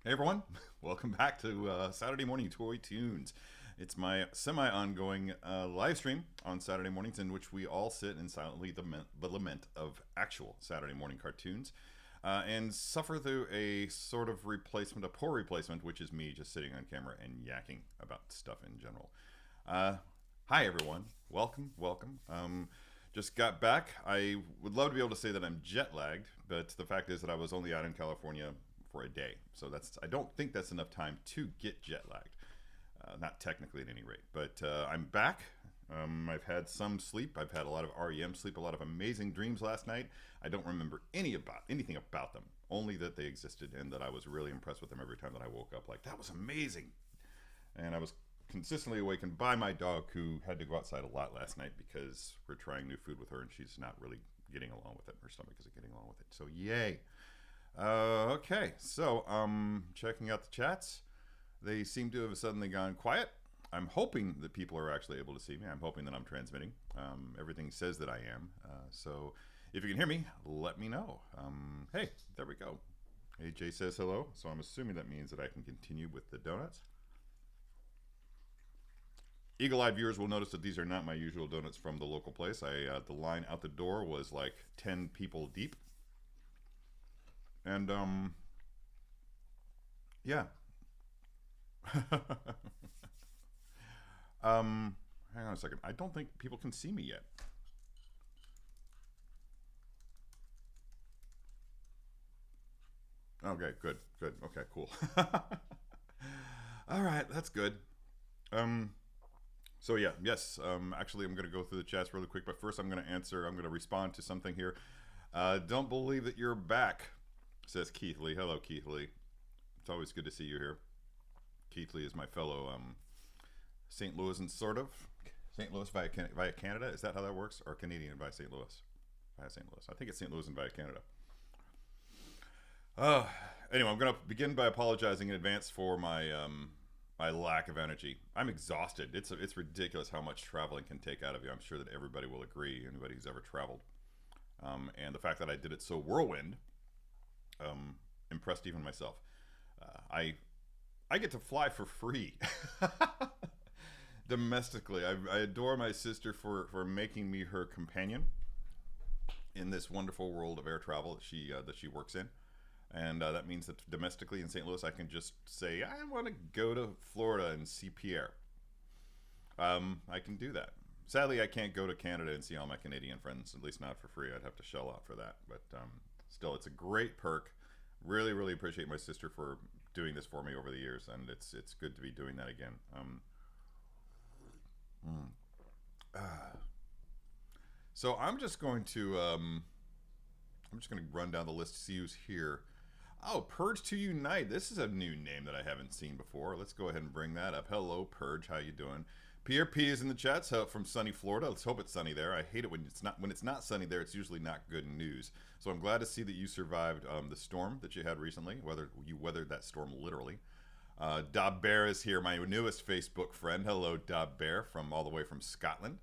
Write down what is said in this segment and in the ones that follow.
Hey everyone, welcome back to Saturday Morning Toy Tunes. It's my semi-ongoing live stream on Saturday mornings in which we all sit and silently lament of actual Saturday morning cartoons and suffer through a sort of replacement, a poor replacement, which is me just sitting on camera and yakking about stuff in general. Uh, Hi everyone, welcome. Just got back. I would love to be able to say that I'm jet lagged, but the fact is that I was only out in California for a day. So I don't think that's enough time to get jet lagged. Not technically at any rate, but I'm back. I've had some sleep. I've had a lot of REM sleep, a lot of amazing dreams last night. I don't remember anything about them, only that they existed and that I was really impressed with them every time that I woke up. Like, that was amazing. And I was consistently awakened by my dog, who had to go outside a lot last night because we're trying new food with her and she's not really getting along with it. Her stomach isn't getting along with it. So yay. Okay, so checking out the chats. They seem to have suddenly gone quiet. I'm hoping that people are actually able to see me. I'm hoping that I'm transmitting. Everything says that I am. So if you can hear me, let me know. Hey, there we go. AJ says hello, so I'm assuming that means that I can continue with the donuts. Eagle-eyed viewers will notice that these are not my usual donuts from the local place. The line out the door was like 10 people deep. And yeah. Hang on a second. I don't think people can see me yet. Okay, good. Okay, cool. All right, that's good. Um, so yeah, yes. Actually, I'm gonna go through the chats really quick, but first I'm gonna answer. I'm gonna respond to something here. Don't believe that you're back, says Keith Lee. Hello, Keith Lee. It's always good to see you here. Keith Lee is my fellow St. Louisan, sort of. St. Louis via Canada. Is that how that works? Or Canadian via St. Louis? Via St. Louis. I think it's St. Louis and via Canada. Uh, anyway, I'm going to begin by apologizing in advance for my lack of energy. I'm exhausted. It's ridiculous how much traveling can take out of you. I'm sure that everybody will agree, anybody who's ever traveled. And the fact that I did it so whirlwind impressed even myself. I get to fly for free domestically. I adore my sister for making me her companion in this wonderful world of air travel that she works in. And that means that domestically in St. Louis, I can just say, I want to go to Florida and see Pierre. I can do that. Sadly, I can't go to Canada and see all my Canadian friends, at least not for free. I'd have to shell out for that. But still, it's a great perk. Really appreciate my sister for doing this for me over the years, and it's good to be doing that again. Mm, ah. So I'm just going to run down the list to see who's here. Oh, Purge to Unite. This is a new name that I haven't seen before. Let's go ahead and bring that up. Hello, Purge. How you doing? Pierre P is in the chat, so from sunny Florida. Let's hope it's sunny there. I hate it when it's not sunny there. It's usually not good news. So I'm glad to see that you survived the storm that you had recently. Whether you weathered that storm literally. Dob Bear is here, my newest Facebook friend. Hello, Dob Bear, from all the way from Scotland.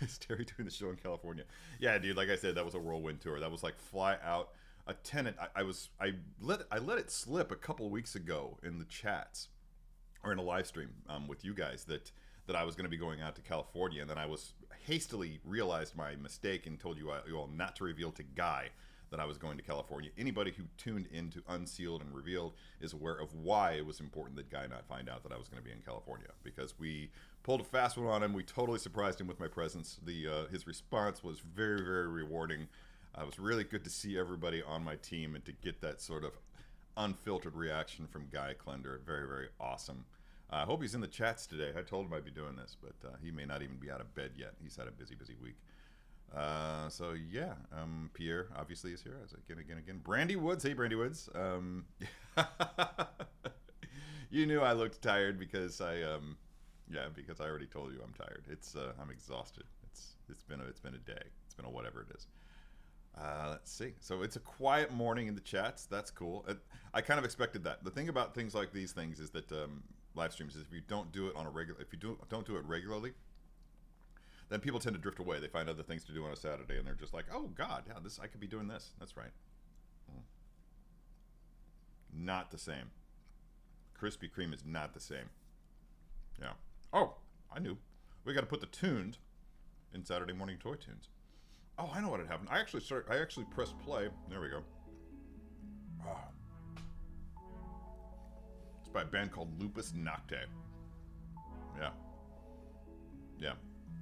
Is Terry doing the show in California? Yeah, dude. Like I said, that was a whirlwind tour. That was like fly out. A tenant. I let it slip a couple of weeks ago in the chats or in a live stream with you guys that I was going to be going out to California, and then I was hastily realized my mistake and told you all not to reveal to Guy that I was going to California. Anybody who tuned into Unsealed and Revealed is aware of why it was important that Guy not find out that I was going to be in California, because we pulled a fast one on him. We totally surprised him with my presence. His response was very rewarding. It was really good to see everybody on my team and to get that sort of unfiltered reaction from Guy Klender. Very awesome. I hope he's in the chats today. I told him I'd be doing this, but he may not even be out of bed yet. He's had a busy week. So yeah, Pierre obviously is here. As again. Brandy Woods, hey Brandy Woods. You knew I looked tired because because I already told you I'm tired. I'm exhausted. It's been a day. It's been a whatever it is. Let's see. So it's a quiet morning in the chats. That's cool. I kind of expected that. The thing about things like these things is that live streams is if you don't do it on a regular, if you don't do it regularly, then people tend to drift away. They find other things to do on a Saturday, and they're just like, "Oh God, yeah, I could be doing this." That's right. Not the same. Krispy Kreme is not the same. Yeah. Oh, I knew. We got to put the tunes in Saturday morning Toy Tunes. Oh, I know what had happened. I actually pressed play. There we go. Oh. It's by a band called Lupus Nocte. Yeah. Yeah.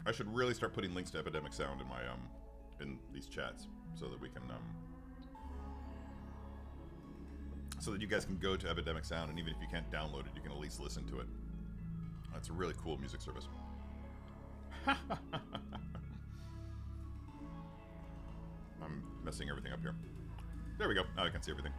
I should really start putting links to Epidemic Sound in my in these chats so that we can so that you guys can go to Epidemic Sound, and even if you can't download it, you can at least listen to it. That's a really cool music service. I'm messing everything up here. There we go. Now I can see everything.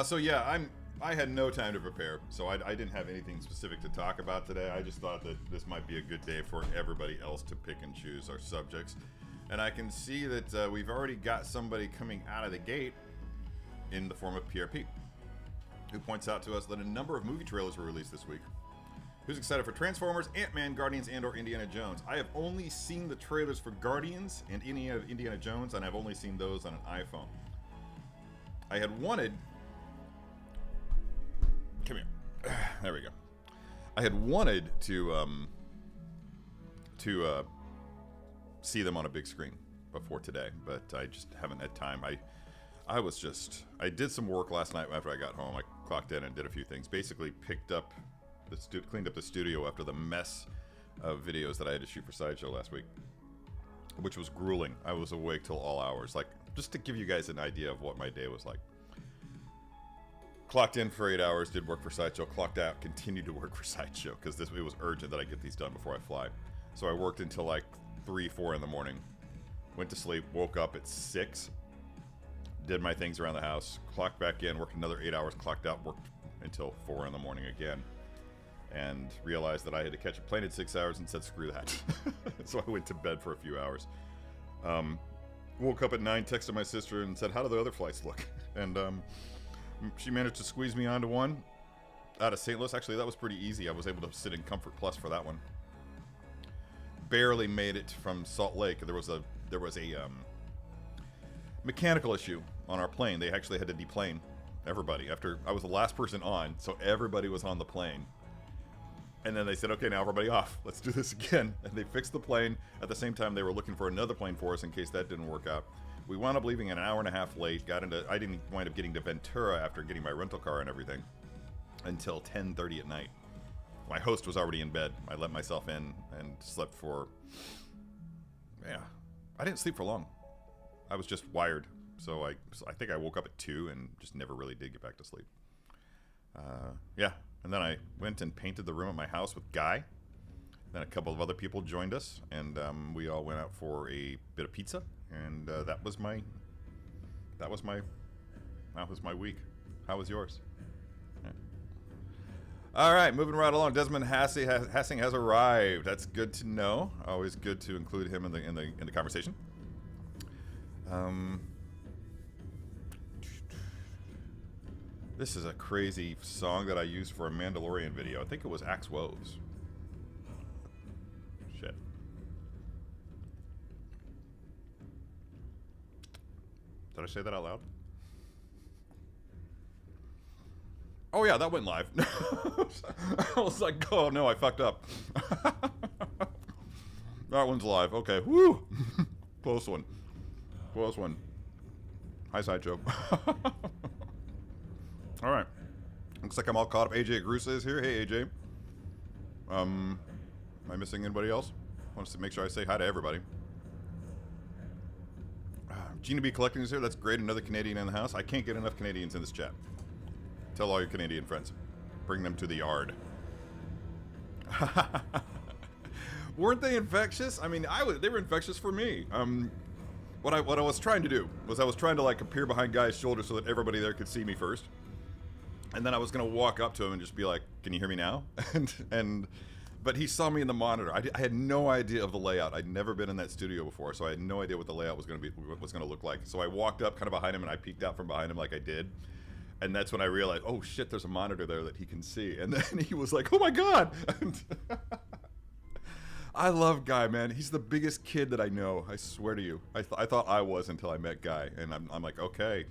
So yeah, I had no time to prepare, so I didn't have anything specific to talk about today. I just thought that this might be a good day for everybody else to pick and choose our subjects. And I can see that we've already got somebody coming out of the gate in the form of PRP, who points out to us that a number of movie trailers were released this week. Who's excited for Transformers, Ant-Man, Guardians, and/or Indiana Jones? I have only seen the trailers for Guardians and any of Indiana Jones, and I've only seen those on an iPhone. I had wanted... Come here. There we go. I had wanted to see them on a big screen before today, but I just haven't had time. I did some work last night after I got home. I clocked in and did a few things. Basically cleaned up the studio after the mess of videos that I had to shoot for Sideshow last week, which was grueling. I was awake till all hours, like, just to give you guys an idea of what my day was like. Clocked in for 8 hours, did work for Sideshow, clocked out, continued to work for Sideshow, because it was urgent that I get these done before I fly. So I worked until like 3, 4 in the morning, went to sleep, woke up at 6, did my things around the house, clocked back in, worked another 8 hours, clocked out, worked until 4 in the morning again, and realized that I had to catch a plane in 6 hours and said, screw that. So I went to bed for a few hours. Woke up at 9, texted my sister and said, how do the other flights look? And she managed to squeeze me onto one out of St. Louis. Actually, that was pretty easy. I was able to sit in Comfort Plus for that one. Barely made it from Salt Lake. There was a mechanical issue on our plane. They actually had to deplane everybody after I was the last person on, so everybody was on the plane. And then they said, okay, now everybody off. Let's do this again. And they fixed the plane. At the same time, they were looking for another plane for us in case that didn't work out. We wound up leaving an hour and a half late. I didn't wind up getting to Ventura after getting my rental car and everything until 10:30 at night. My host was already in bed. I let myself in and slept for, yeah, I didn't sleep for long. I was just wired. So I think I woke up at 2 and just never really did get back to sleep. Yeah, and then I went and painted the room at my house with Guy. Then a couple of other people joined us, and we all went out for a bit of pizza, and that was my week. How was yours? Yeah. All right, moving right along. Desmond Hassing has arrived. That's good to know. Always good to include him in the conversation. This is a crazy song that I used for a Mandalorian video. I think it was Axe Woves. Shit. Did I say that out loud? Oh yeah, that went live. I was like, oh no, I fucked up. That one's live. Okay, woo! Close one. Close one. Hi, Sideshow. All right. Looks like I'm all caught up. AJ Grusa is here. Hey, AJ. Am I missing anybody else? Want to make sure I say hi to everybody. Gina B Collecting is here. That's great. Another Canadian in the house. I can't get enough Canadians in this chat. Tell all your Canadian friends. Bring them to the yard. Weren't they infectious? I mean, they were infectious for me. What I was trying to do was I was trying to like appear behind Guy's shoulder so that everybody there could see me first. And then I was gonna walk up to him and just be like, "Can you hear me now?" But he saw me in the monitor. I had no idea of the layout. I'd never been in that studio before, so I had no idea what the layout was gonna look like. So I walked up kind of behind him and I peeked out from behind him like I did. And that's when I realized, oh shit, there's a monitor there that he can see. And then he was like, "Oh my god!" I love Guy, man. He's the biggest kid that I know. I swear to you. I thought I was until I met Guy, and I'm like, okay,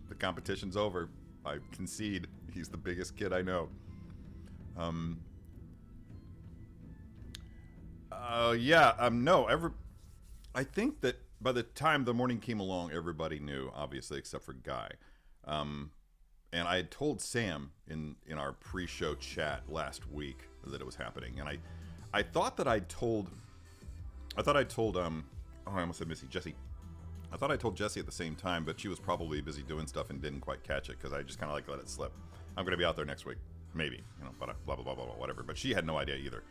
The competition's over. I concede. He's the biggest kid I know. No. I think that by the time the morning came along, everybody knew, obviously, except for Guy. And I had told Sam in our pre-show chat last week that it was happening, and I thought that I told I almost said Jesse. I thought I told Jesse at the same time, but she was probably busy doing stuff and didn't quite catch it because I just kind of like let it slip. I'm going to be out there next week, maybe, blah blah blah blah blah, whatever. But she had no idea either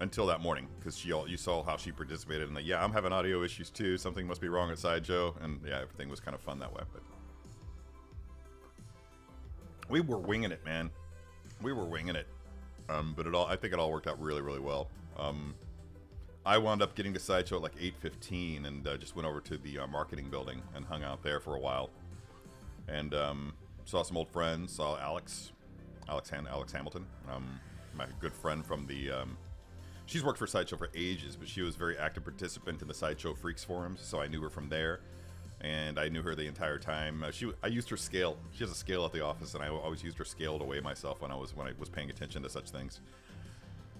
until that morning, because you saw how she participated, and yeah, I'm having audio issues too. Something must be wrong at Sideshow, and yeah, everything was kind of fun that way. But we were winging it, man. We were winging it. But I think it all worked out really, really well. I wound up getting to Sideshow at like 8:15 and just went over to the marketing building and hung out there for a while. And saw some old friends. Saw Alex Hamilton, my good friend from the... she's worked for Sideshow for ages, but she was a very active participant in the Sideshow Freaks forums, so I knew her from there. And I knew her the entire time. I used her scale. She has a scale at the office, and I always used her scale to weigh myself when I was paying attention to such things.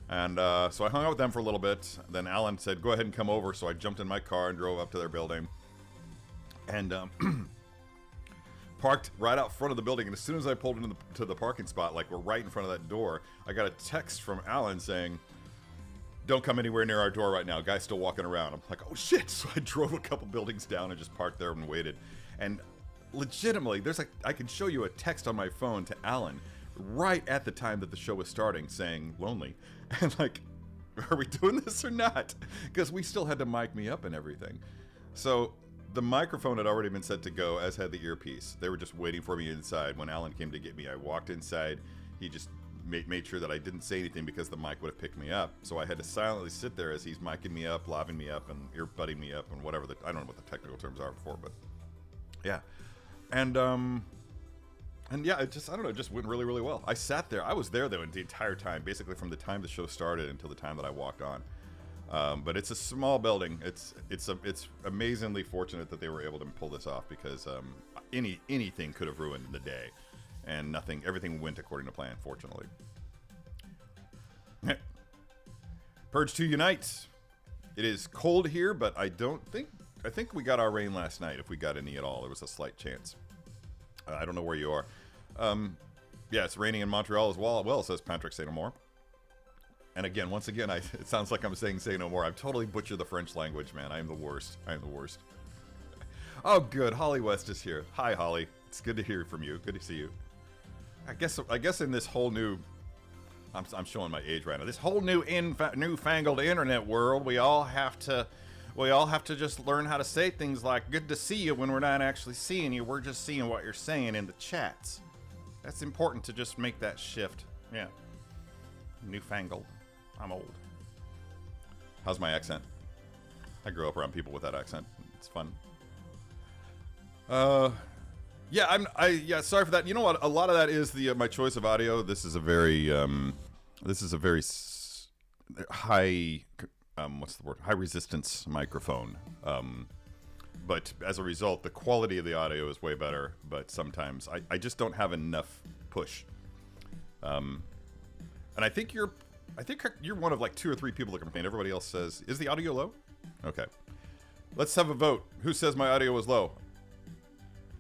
And so I hung out with them for a little bit. Then Alan said, "Go ahead and come over." So I jumped in my car and drove up to their building, and parked right out front of the building. And as soon as I pulled into the parking spot, like we're right in front of that door, I got a text from Alan saying, "Don't come anywhere near our door right now. Guy's still walking around." I'm like, "Oh shit!" So I drove a couple buildings down and just parked there and waited. And legitimately, I can show you a text on my phone to Alan right at the time that the show was starting saying "lonely," and like, are we doing this or not? Because we still had to mic me up and everything. So the microphone had already been set to go, as had the earpiece. They were just waiting for me inside. When Alan came to get me, I walked inside. He just made sure that I didn't say anything because the mic would have picked me up. So I had to silently sit there as he's micing me up, laving me up, and earbudding me up, and whatever I don't know what the technical terms are for, but yeah. And yeah, I don't know, it just went really, really well. I sat there. I was there though the entire time, basically from the time the show started until the time that I walked on. But it's a small building. It's amazingly fortunate that they were able to pull this off, because anything could have ruined the day. And everything went according to plan, fortunately. Purge 2 unites. It is cold here, but I think we got our rain last night, if we got any at all. There was a slight chance. I don't know where you are. Yeah, it's raining in Montreal as well, says Patrick Say No More. And again, once again, it sounds like I'm saying Say No More. I've totally butchered the French language, man. I am the worst. Oh, good. Holly West is here. Hi, Holly. It's good to hear from you. Good to see you. I guess in this whole new, I'm showing my age right now. This whole newfangled internet world, we all have to just learn how to say things like "good to see you" when we're not actually seeing you. We're just seeing what you're saying in the chats. That's important to just make that shift. Yeah. Newfangled. I'm old. How's my accent? I grew up around people with that accent. It's fun. Yeah, sorry for that. You know what? A lot of that is my choice of audio. This is a very high, high resistance microphone. But as a result, the quality of the audio is way better. But sometimes I just don't have enough push. And I think you're one of like 2 or 3 people that complain. Everybody else says, "Is the audio low?" Okay. Let's have a vote. Who says my audio is low?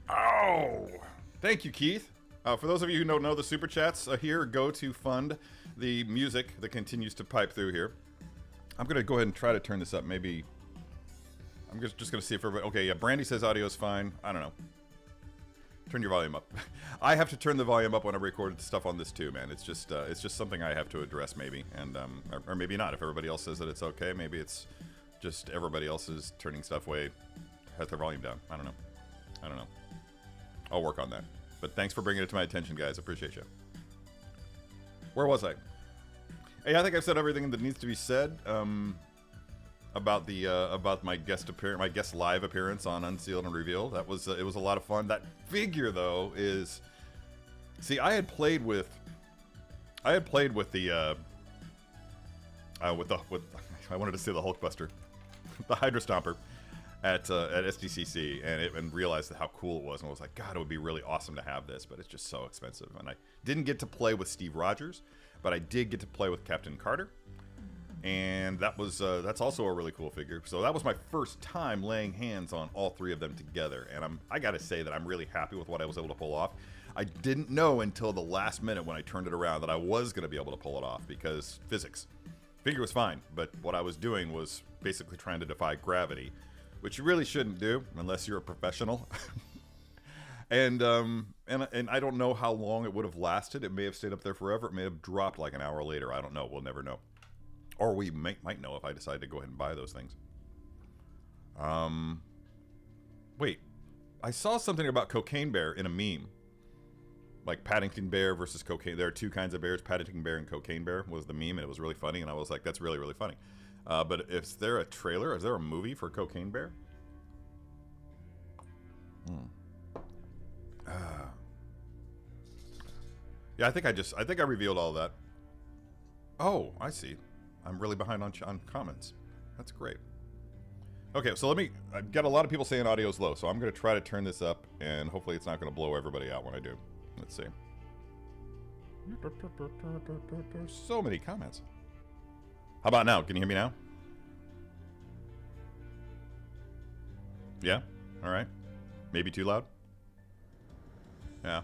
Oh, thank you, Keith. For those of you who don't know the super chats here, go to fund the music that continues to pipe through here. I'm going to go ahead and try to turn this up. Maybe I'm just going to see if everybody... Okay, yeah, Brandy says audio is fine. I don't know. Turn your volume up. I have to turn the volume up when I record stuff on this too, man. It's just something I have to address maybe, and or maybe not. If everybody else says that it's okay, maybe it's just everybody else is turning stuff has their volume down. I don't know. I'll work on that. But thanks for bringing it to my attention, guys. Appreciate you. Where was I? Hey, I think I've said everything that needs to be said about my guest live appearance on Unsealed and Revealed. That was it was a lot of fun. That figure though is, see, I had played with I wanted to say the Hulkbuster, the Hydra Stomper. at SDCC and realized how cool it was, and I was like, God, it would be really awesome to have this, but it's just so expensive. And I didn't get to play with Steve Rogers, but I did get to play with Captain Carter, and that's also a really cool figure. So that was my first time laying hands on all three of them together, and I gotta say that I'm really happy with what I was able to pull off. I didn't know until the last minute when I turned it around that I was going to be able to pull it off because physics. Figure was fine, but what I was doing was basically trying to defy gravity, which you really shouldn't do unless you're a professional. and I don't know how long it would have lasted. It may have stayed up there forever. It may have dropped like an hour later. I don't know. We'll never know. Or we might know if I decide to go ahead and buy those things. Wait. I saw something about Cocaine Bear in a meme. Like Paddington Bear versus Cocaine. There are two kinds of bears. Paddington Bear and Cocaine Bear was the meme, and it was really funny. And I was like, that's really, really funny. But is there a trailer? Is there a movie for Cocaine Bear? Yeah, I think I revealed all that. Oh, I see. I'm really behind on comments. That's great. Okay, so I've got a lot of people saying audio's low, so I'm going to try to turn this up, and hopefully it's not going to blow everybody out when I do. Let's see. So many comments. How about now? Can you hear me now? Yeah? Alright. Maybe too loud? Yeah.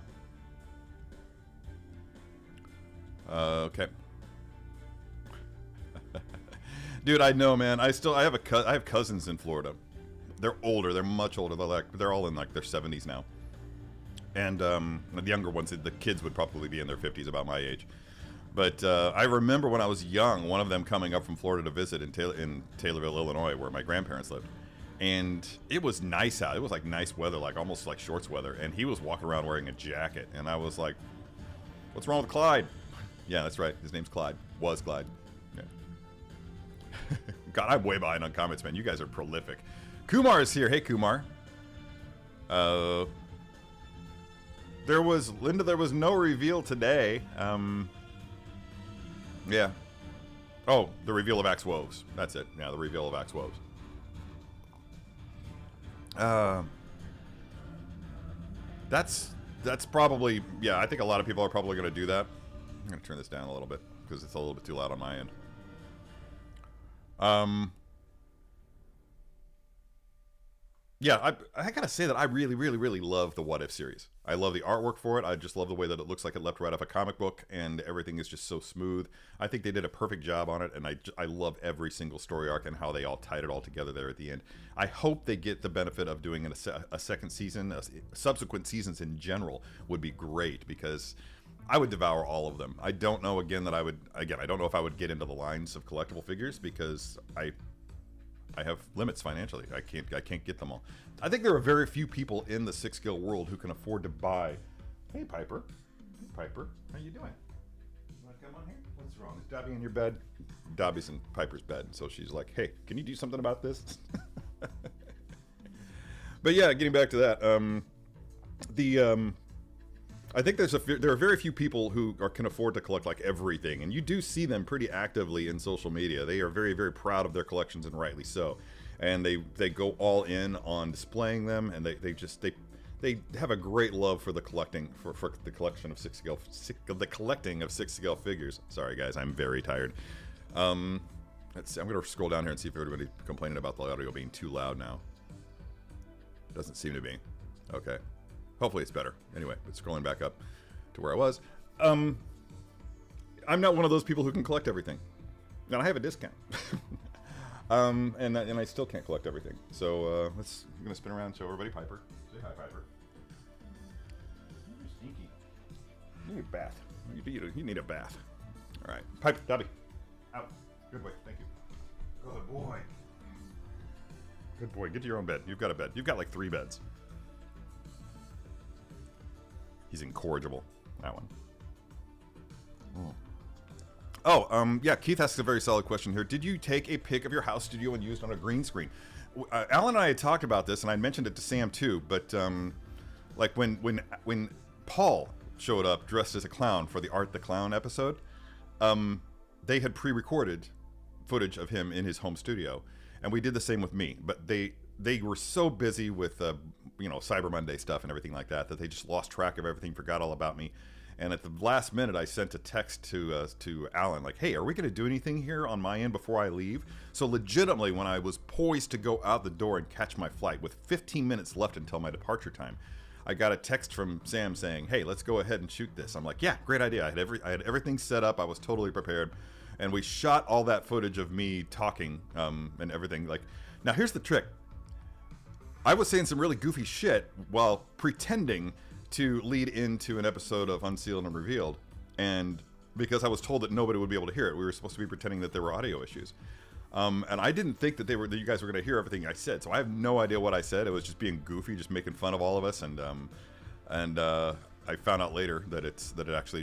Okay. Dude, I know, man. I have cousins in Florida. They're older. They're much older. They're all in like their 70s now. And the younger ones, the kids would probably be in their 50s, about my age. But I remember when I was young, one of them coming up from Florida to visit in Taylorville, Illinois, where my grandparents lived. And it was nice out. It was like nice weather, like almost like shorts weather. And he was walking around wearing a jacket. And I was like, what's wrong with Clyde? Yeah, that's right. His name's Clyde. Was Clyde. Yeah. God, I'm way behind on comments, man. You guys are prolific. Kumar is here. Hey, Kumar. There was no reveal today. Yeah. Oh, the reveal of Axe Woves. That's it. Yeah, the reveal of Axe Woves. That's probably, yeah, I think a lot of people are probably going to do that. I'm going to turn this down a little bit because it's a little bit too loud on my end. Yeah, I gotta say that I really, really, really love the What If series. I love the artwork for it. I just love the way that it looks like it left right off a comic book, and everything is just so smooth. I think they did a perfect job on it, and I love every single story arc and how they all tied it all together there at the end. I hope they get the benefit of doing a second season. Subsequent seasons in general would be great, because I would devour all of them. I don't know, again, that I don't know if I would get into the lines of collectible figures, because I have limits financially. I can't get them all. I think there are very few people in the six skill world who can afford to buy. Hey, Piper. Hey, Piper. How you doing? You want to come on here? What's wrong? Is Dobby in your bed? Dobby's in Piper's bed, so she's like, "Hey, can you do something about this?" But yeah, getting back to that, I think there are very few people who can afford to collect like everything, and you do see them pretty actively in social media. They are very, very proud of their collections, and rightly so. And they go all in on displaying them, and they have a great love for the collecting for the collection of six scale figures. Sorry guys, I'm very tired. Let's see, I'm gonna scroll down here and see if everybody's complaining about the audio being too loud now. Doesn't seem to be. Okay. Hopefully it's better. Anyway, but scrolling back up to where I was. I'm not one of those people who can collect everything. And I have a discount. And I still can't collect everything. So I'm going to spin around and show everybody Piper. Say hi, Piper. You're stinky. You need a bath. You need a bath. All right. Piper, Dobby. Out. Good boy. Thank you. Good boy. Good boy. Get to your own bed. You've got a bed. You've got like 3 beds. He's incorrigible. That one. Oh, yeah, Keith asks a very solid question here. Did you take a pic of your house studio and used on a green screen? Alan and I had talked about this, and I mentioned it to Sam too, but like when Paul showed up dressed as a clown for the Art the Clown episode, they had pre-recorded footage of him in his home studio, and we did the same with me, but they were so busy with Cyber Monday stuff and everything like that they just lost track of everything, forgot all about me. And at the last minute, I sent a text to Alan like, "Hey, are we going to do anything here on my end before I leave?" So legitimately, when I was poised to go out the door and catch my flight with 15 minutes left until my departure time, I got a text from Sam saying, "Hey, let's go ahead and shoot this." I'm like, "Yeah, great idea." I had everything set up. I was totally prepared, and we shot all that footage of me talking and everything. Like, now here's the trick. I was saying some really goofy shit while pretending to lead into an episode of Unsealed and Revealed, and because I was told that nobody would be able to hear it, we were supposed to be pretending that there were audio issues, and I didn't think that you guys were going to hear everything I said, so I have no idea what I said. It was just being goofy, just making fun of all of us, and I found out later that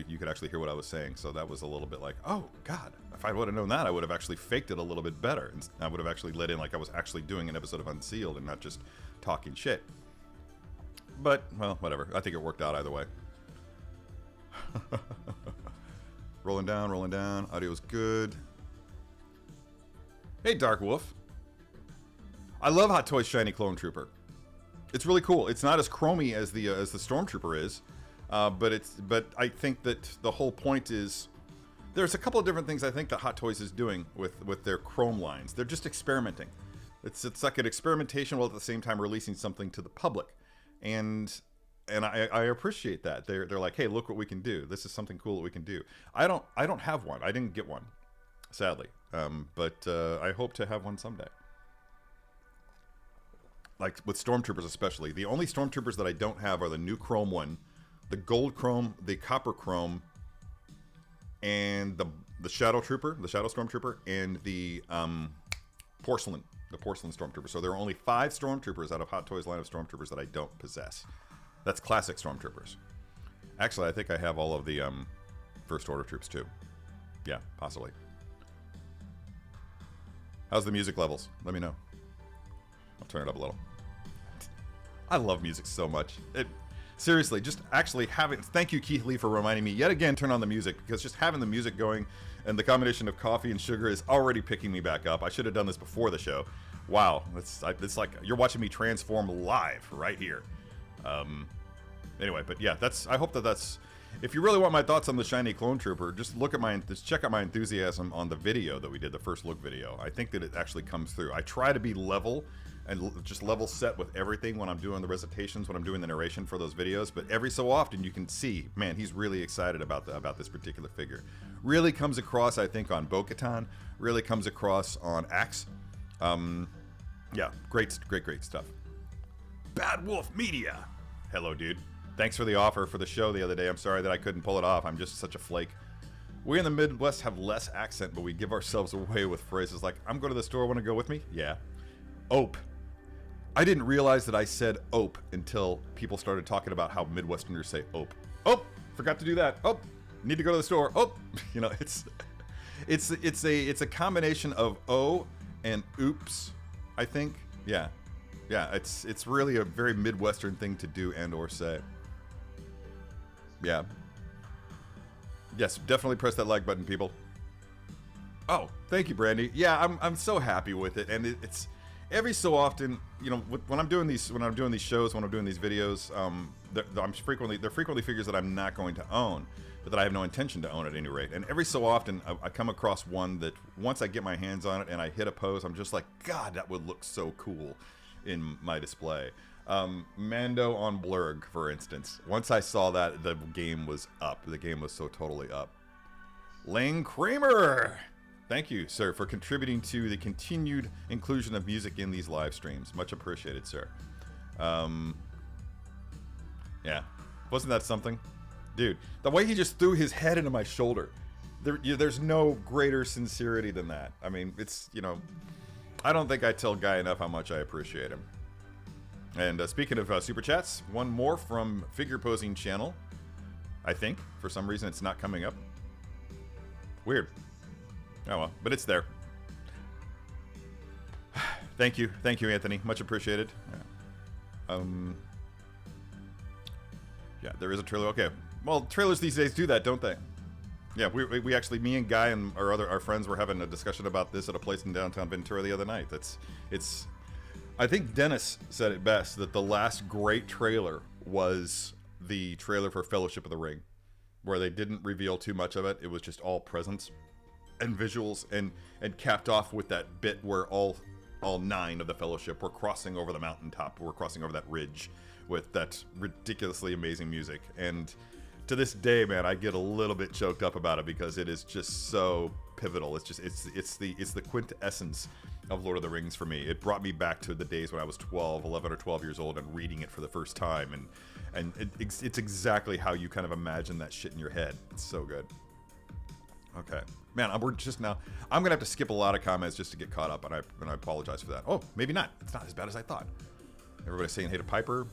you could actually hear what I was saying, so that was a little bit like, oh god, if I would have known that, I would have actually faked it a little bit better, and I would have actually let in like I was actually doing an episode of Unsealed and not just talking shit. But, well, whatever. I think it worked out either way. Rolling down. Audio's good. Hey, Dark Wolf. I love Hot Toys Shiny Clone Trooper. It's really cool. It's not as chromy as the Stormtrooper is, but I think that the whole point is there's a couple of different things I think that Hot Toys is doing with their chrome lines. They're just experimenting. It's like an experimentation while at the same time releasing something to the public. And I appreciate that. They're like, hey, look what we can do. This is something cool that we can do. I don't have one. I didn't get one, sadly. But I hope to have one someday. Like with Stormtroopers especially. The only Stormtroopers that I don't have are the new Chrome one, the Gold Chrome, the Copper Chrome, and the Shadow Trooper, the Shadow Stormtrooper, and the Porcelain. The Porcelain Stormtrooper. So there are only 5 Stormtroopers out of Hot Toys line of Stormtroopers that I don't possess. That's classic Stormtroopers. Actually, I think I have all of the First Order troops too. Yeah, possibly. How's the music levels? Let me know. I'll turn it up a little. I love music so much. Seriously, just actually having... Thank you, Keith Lee, for reminding me yet again turn on the music, because just having the music going and the combination of coffee and sugar is already picking me back up. I should have done this before the show. Wow, it's like you're watching me transform live right here. Anyway, but yeah, I hope that's... If you really want my thoughts on the Shiny Clone Trooper, just check out my enthusiasm on the video that we did, the first look video. I think that it actually comes through. I try to be level and just level set with everything when I'm doing the recitations, when I'm doing the narration for those videos, but every so often you can see, man, he's really excited about this particular figure. Really comes across, I think, on Bo-Katan, really comes across on Axe. Yeah, great stuff. Bad Wolf Media. Hello, dude. Thanks for the offer for the show the other day. I'm sorry that I couldn't pull it off. I'm just such a flake. We in the Midwest have less accent, but we give ourselves away with phrases like, I'm going to the store, want to go with me? Yeah. Ope. I didn't realize that I said ope until people started talking about how Midwesterners say ope. Oh, forgot to do that. Oh, need to go to the store. Oh, you know, it's a combination of o and oops, I think. Yeah. Yeah, it's really a very Midwestern thing to do and or say. Yeah. Yes, definitely press that like button, people. Oh, thank you, Brandy. Yeah, I'm so happy with it, and it's every so often, you know, when I'm doing these shows, when I'm doing these videos, they're frequently figures that I'm not going to own, but that I have no intention to own at any rate. And every so often, I come across one that once I get my hands on it and I hit a pose, I'm just like, God, that would look so cool in my display. Mando on Blurg, for instance. Once I saw that, the game was up. The game was so totally up. Lane Kramer! Thank you, sir, for contributing to the continued inclusion of music in these live streams. Much appreciated, sir. Yeah. Wasn't that something? Dude, the way he just threw his head into my shoulder. There's no greater sincerity than that. I mean, it's, you know... I don't think I tell Guy enough how much I appreciate him. And speaking of Super Chats, one more from Figure Posing Channel. I think. For some reason, it's not coming up. Weird. Oh well, but it's there. Thank you, Anthony. Much appreciated. Yeah. Yeah, there is a trailer. Okay, well, trailers these days do that, don't they? Yeah, we actually, me and Guy and our friends were having a discussion about this at a place in downtown Ventura the other night. I think Dennis said it best that the last great trailer was the trailer for Fellowship of the Ring, where they didn't reveal too much of it. It was just all presence and visuals, and capped off with that bit where all 9 of the Fellowship were crossing over the mountaintop, were crossing over that ridge with that ridiculously amazing music. And to this day, man, I get a little bit choked up about it because it is just so pivotal. It's the quintessence of Lord of the Rings for me. It brought me back to the days when I was 11 or 12 years old and reading it for the first time, and it's exactly how you kind of imagine that shit in your head. It's so good. Okay, man, we're just now. I'm gonna have to skip a lot of comments just to get caught up, and I apologize for that. Oh, maybe not. It's not as bad as I thought. Everybody's saying hey to Piper.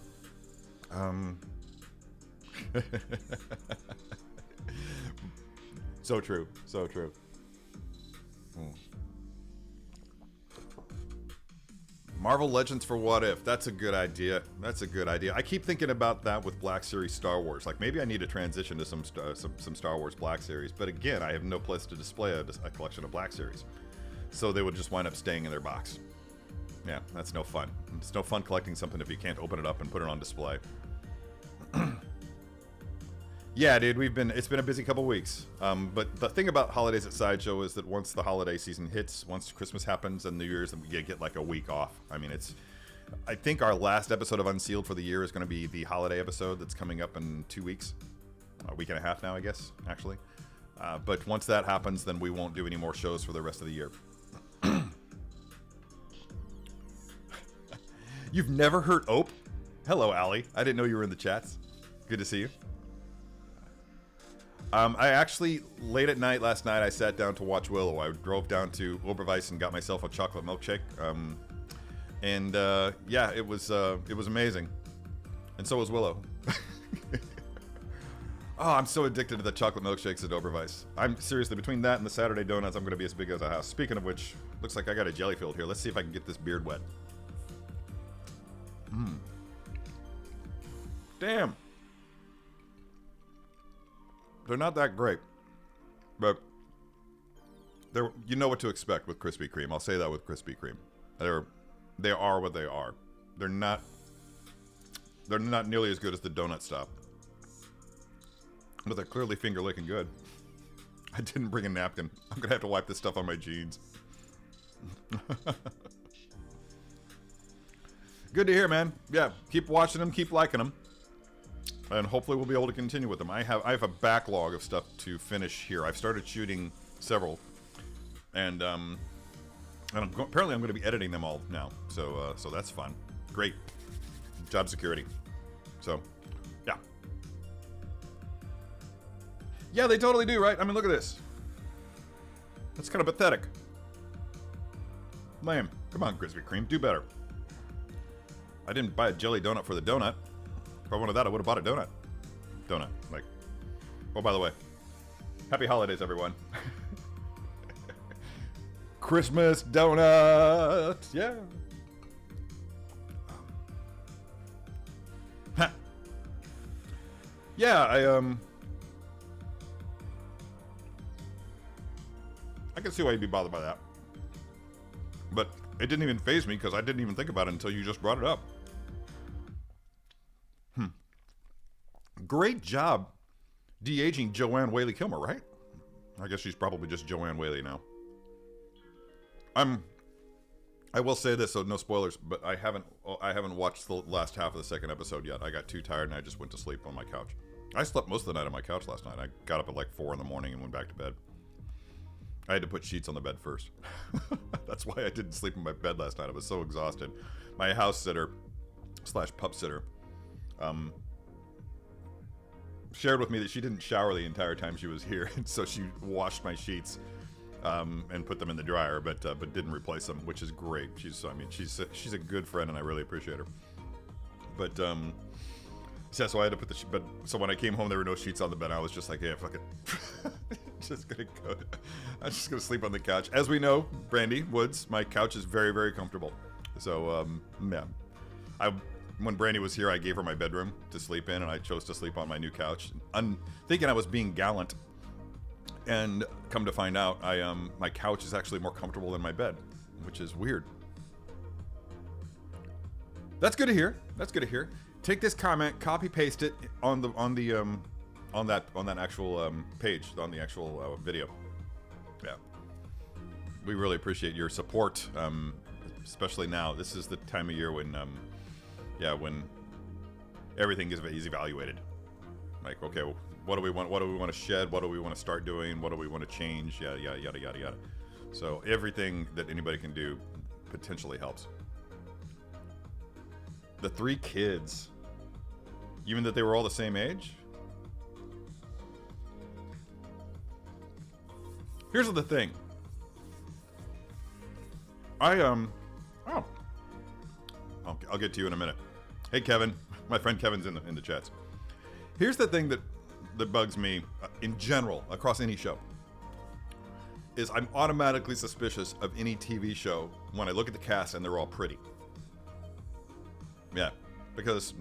So true. So true. Marvel Legends for What If. That's a good idea. That's a good idea. I keep thinking about that with Black Series Star Wars. Like, maybe I need to transition to some Star Wars Black Series. But again, I have no place to display a collection of Black Series. So they would just wind up staying in their box. Yeah, that's no fun. It's no fun collecting something if you can't open it up and put it on display. Yeah, dude, it's been a busy couple weeks. But the thing about holidays at Sideshow is that once the holiday season hits, once Christmas happens and New Year's, then we get like a week off. I mean, I think our last episode of Unsealed for the year is going to be the holiday episode that's coming up in 2 weeks. A week and a half now, I guess, actually. But once that happens, then we won't do any more shows for the rest of the year. You've never heard Ope? Hello, Allie. I didn't know you were in the chats. Good to see you. I actually, late at night last night, I sat down to watch Willow. I drove down to Oberweis and got myself a chocolate milkshake. Yeah, it was amazing. And so was Willow. Oh, I'm so addicted to the chocolate milkshakes at Oberweis. I'm seriously, between that and the Saturday donuts, I'm going to be as big as a house. Speaking of which, looks like I got a jelly filled here. Let's see if I can get this beard wet. Damn. They're not that great, but you know what to expect with Krispy Kreme. I'll say that with Krispy Kreme. They are what they are. They're not nearly as good as the donut stop, but they're clearly finger licking good. I didn't bring a napkin. I'm gonna have to wipe this stuff on my jeans. Good to hear, man. Yeah, keep watching them, keep liking them. And hopefully we'll be able to continue with them. I have a backlog of stuff to finish here. I've started shooting several, and apparently I'm going to be editing them all now. So that's fun. Great job security. So yeah, they totally do, right? I mean, look at this. That's kind of pathetic. Lame. Come on, Krispy Kreme, do better. I didn't buy a jelly donut for the donut. If I wanted that, I would have bought a donut. Like, oh, by the way, happy holidays, everyone. Christmas donut, yeah. Yeah, I can see why you'd be bothered by that. But it didn't even faze me because I didn't even think about it until you just brought it up. Great job de-aging Joanne Whaley Kilmer, right? I guess she's probably just Joanne Whaley now. I will say this, so no spoilers, but I haven't watched the last half of the second episode yet. I got too tired and I just went to sleep on my couch. I slept most of the night on my couch last night. I got up at like 4 in the morning and went back to bed. I had to put sheets on the bed first. That's why I didn't sleep in my bed last night. I was so exhausted. My house sitter / pup sitter shared with me that she didn't shower the entire time she was here, and so she washed my sheets and put them in the dryer, but didn't replace them, which is great. She's a good friend, and I really appreciate her. But so I had to put but so when I came home, there were no sheets on the bed. I was just like, yeah, fuck it. Just gonna go. I'm just gonna sleep on the couch. As we know, Brandy Woods, my couch is very, very comfortable. So yeah, when Brandy was here, I gave her my bedroom to sleep in, and I chose to sleep on my new couch, thinking I was being gallant. And come to find out, my couch is actually more comfortable than my bed, which is weird. That's good to hear. That's good to hear. Take this comment, copy paste it on that actual page, on the actual video. Yeah. We really appreciate your support, especially now. This is the time of year when when everything is evaluated. Like, okay, well, what do we want? What do we want to shed? What do we want to start doing? What do we want to change? Yada yada yada yada yada. So everything that anybody can do potentially helps. The 3 kids, even that they were all the same age. Here's the thing. I'll get to you in a minute. Hey Kevin, my friend Kevin's in the chats. Here's the thing that bugs me in general across any show. Is I'm automatically suspicious of any TV show when I look at the cast and they're all pretty. Yeah, because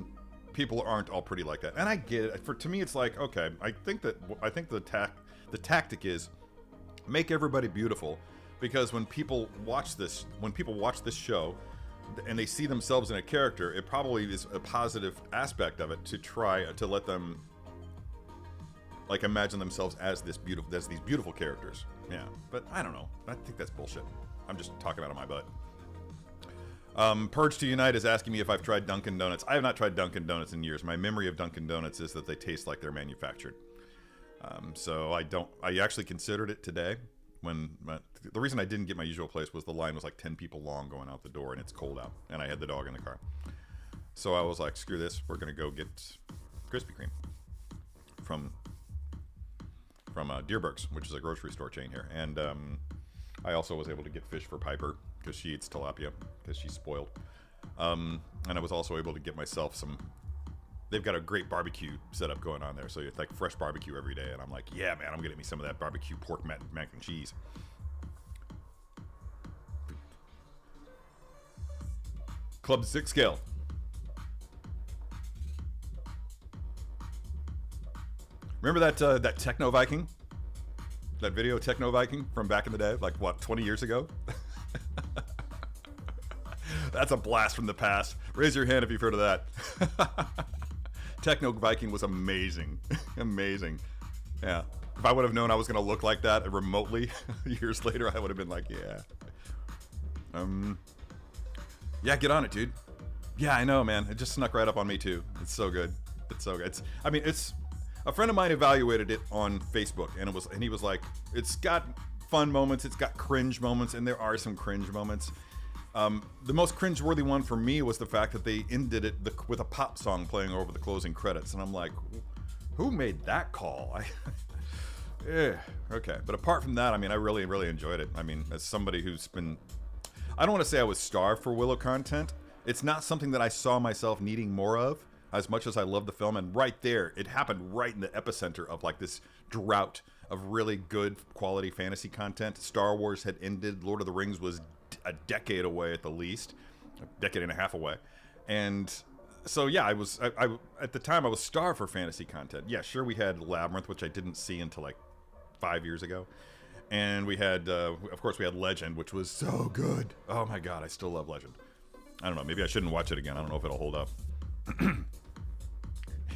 people aren't all pretty like that, and I get it. To me, it's like, okay, I think the tactic is make everybody beautiful, because when people watch this show and they see themselves in a character, it probably is a positive aspect of it to try to let them like imagine themselves as these beautiful characters. Yeah, but I don't know. I think that's bullshit. I'm just talking out of my butt. Purge to Unite is asking me if I've tried Dunkin' Donuts. I have not tried Dunkin' Donuts in years. My memory of Dunkin' Donuts is that they taste like they're manufactured. So I actually considered it today. The reason I didn't get my usual place was the line was like 10 people long going out the door, and it's cold out, and I had the dog in the car. So I was like, screw this. We're gonna go get Krispy Kreme from Deerberg's, which is a grocery store chain here. And I also was able to get fish for Piper because she eats tilapia because she's spoiled. And I was also able to get myself some. They've got a great barbecue setup going on there, so it's like fresh barbecue every day. And I'm like, yeah, man, I'm gonna get me some of that barbecue pork mac and cheese. Club 6 scale. Remember that Techno Viking? That video Techno Viking from back in the day? Like, what, 20 years ago? That's a blast from the past. Raise your hand if you've heard of that. Techno Viking was amazing. Amazing. Yeah. If I would have known I was going to look like that remotely years later, I would have been like, yeah. Yeah, get on it, dude. Yeah, I know, man. It just snuck right up on me, too. It's so good. It's so good. It's a friend of mine evaluated it on Facebook, and he was like, it's got fun moments, it's got cringe moments, and there are some cringe moments. The most cringeworthy one for me was the fact that they ended it with a pop song playing over the closing credits, and I'm like, who made that call? Yeah, okay. But apart from that, I mean, I really, really enjoyed it. I mean, as somebody who's been, I don't want to say I was starved for Willow content. It's not something that I saw myself needing more of, as much as I love the film. And right there, it happened right in the epicenter of like this drought of really good quality fantasy content. Star Wars had ended. Lord of the Rings was a decade away at the least, a decade and a half away. And so, yeah, I at the time I was starved for fantasy content. Yeah, sure, we had Labyrinth, which I didn't see until like 5 years ago. And we had, of course, we had Legend, which was so good. Oh my God, I still love Legend. I don't know, maybe I shouldn't watch it again. I don't know if it'll hold up.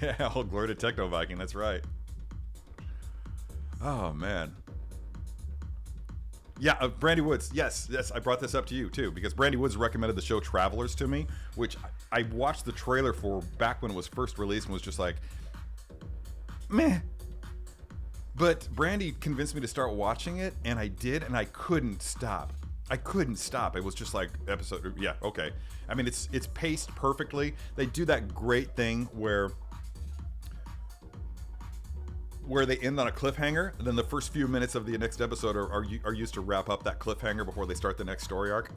Yeah, old glory to Techno Viking, that's right. Oh, man. Yeah, Brandy Woods, yes, I brought this up to you, too, because Brandy Woods recommended the show Travelers to me, which I watched the trailer for back when it was first released and was just like, meh. But Brandy convinced me to start watching it, and I did, and I couldn't stop. It was just like episode, yeah, okay. I mean, it's paced perfectly. They do that great thing where they end on a cliffhanger, and then the first few minutes of the next episode are used to wrap up that cliffhanger before they start the next story arc,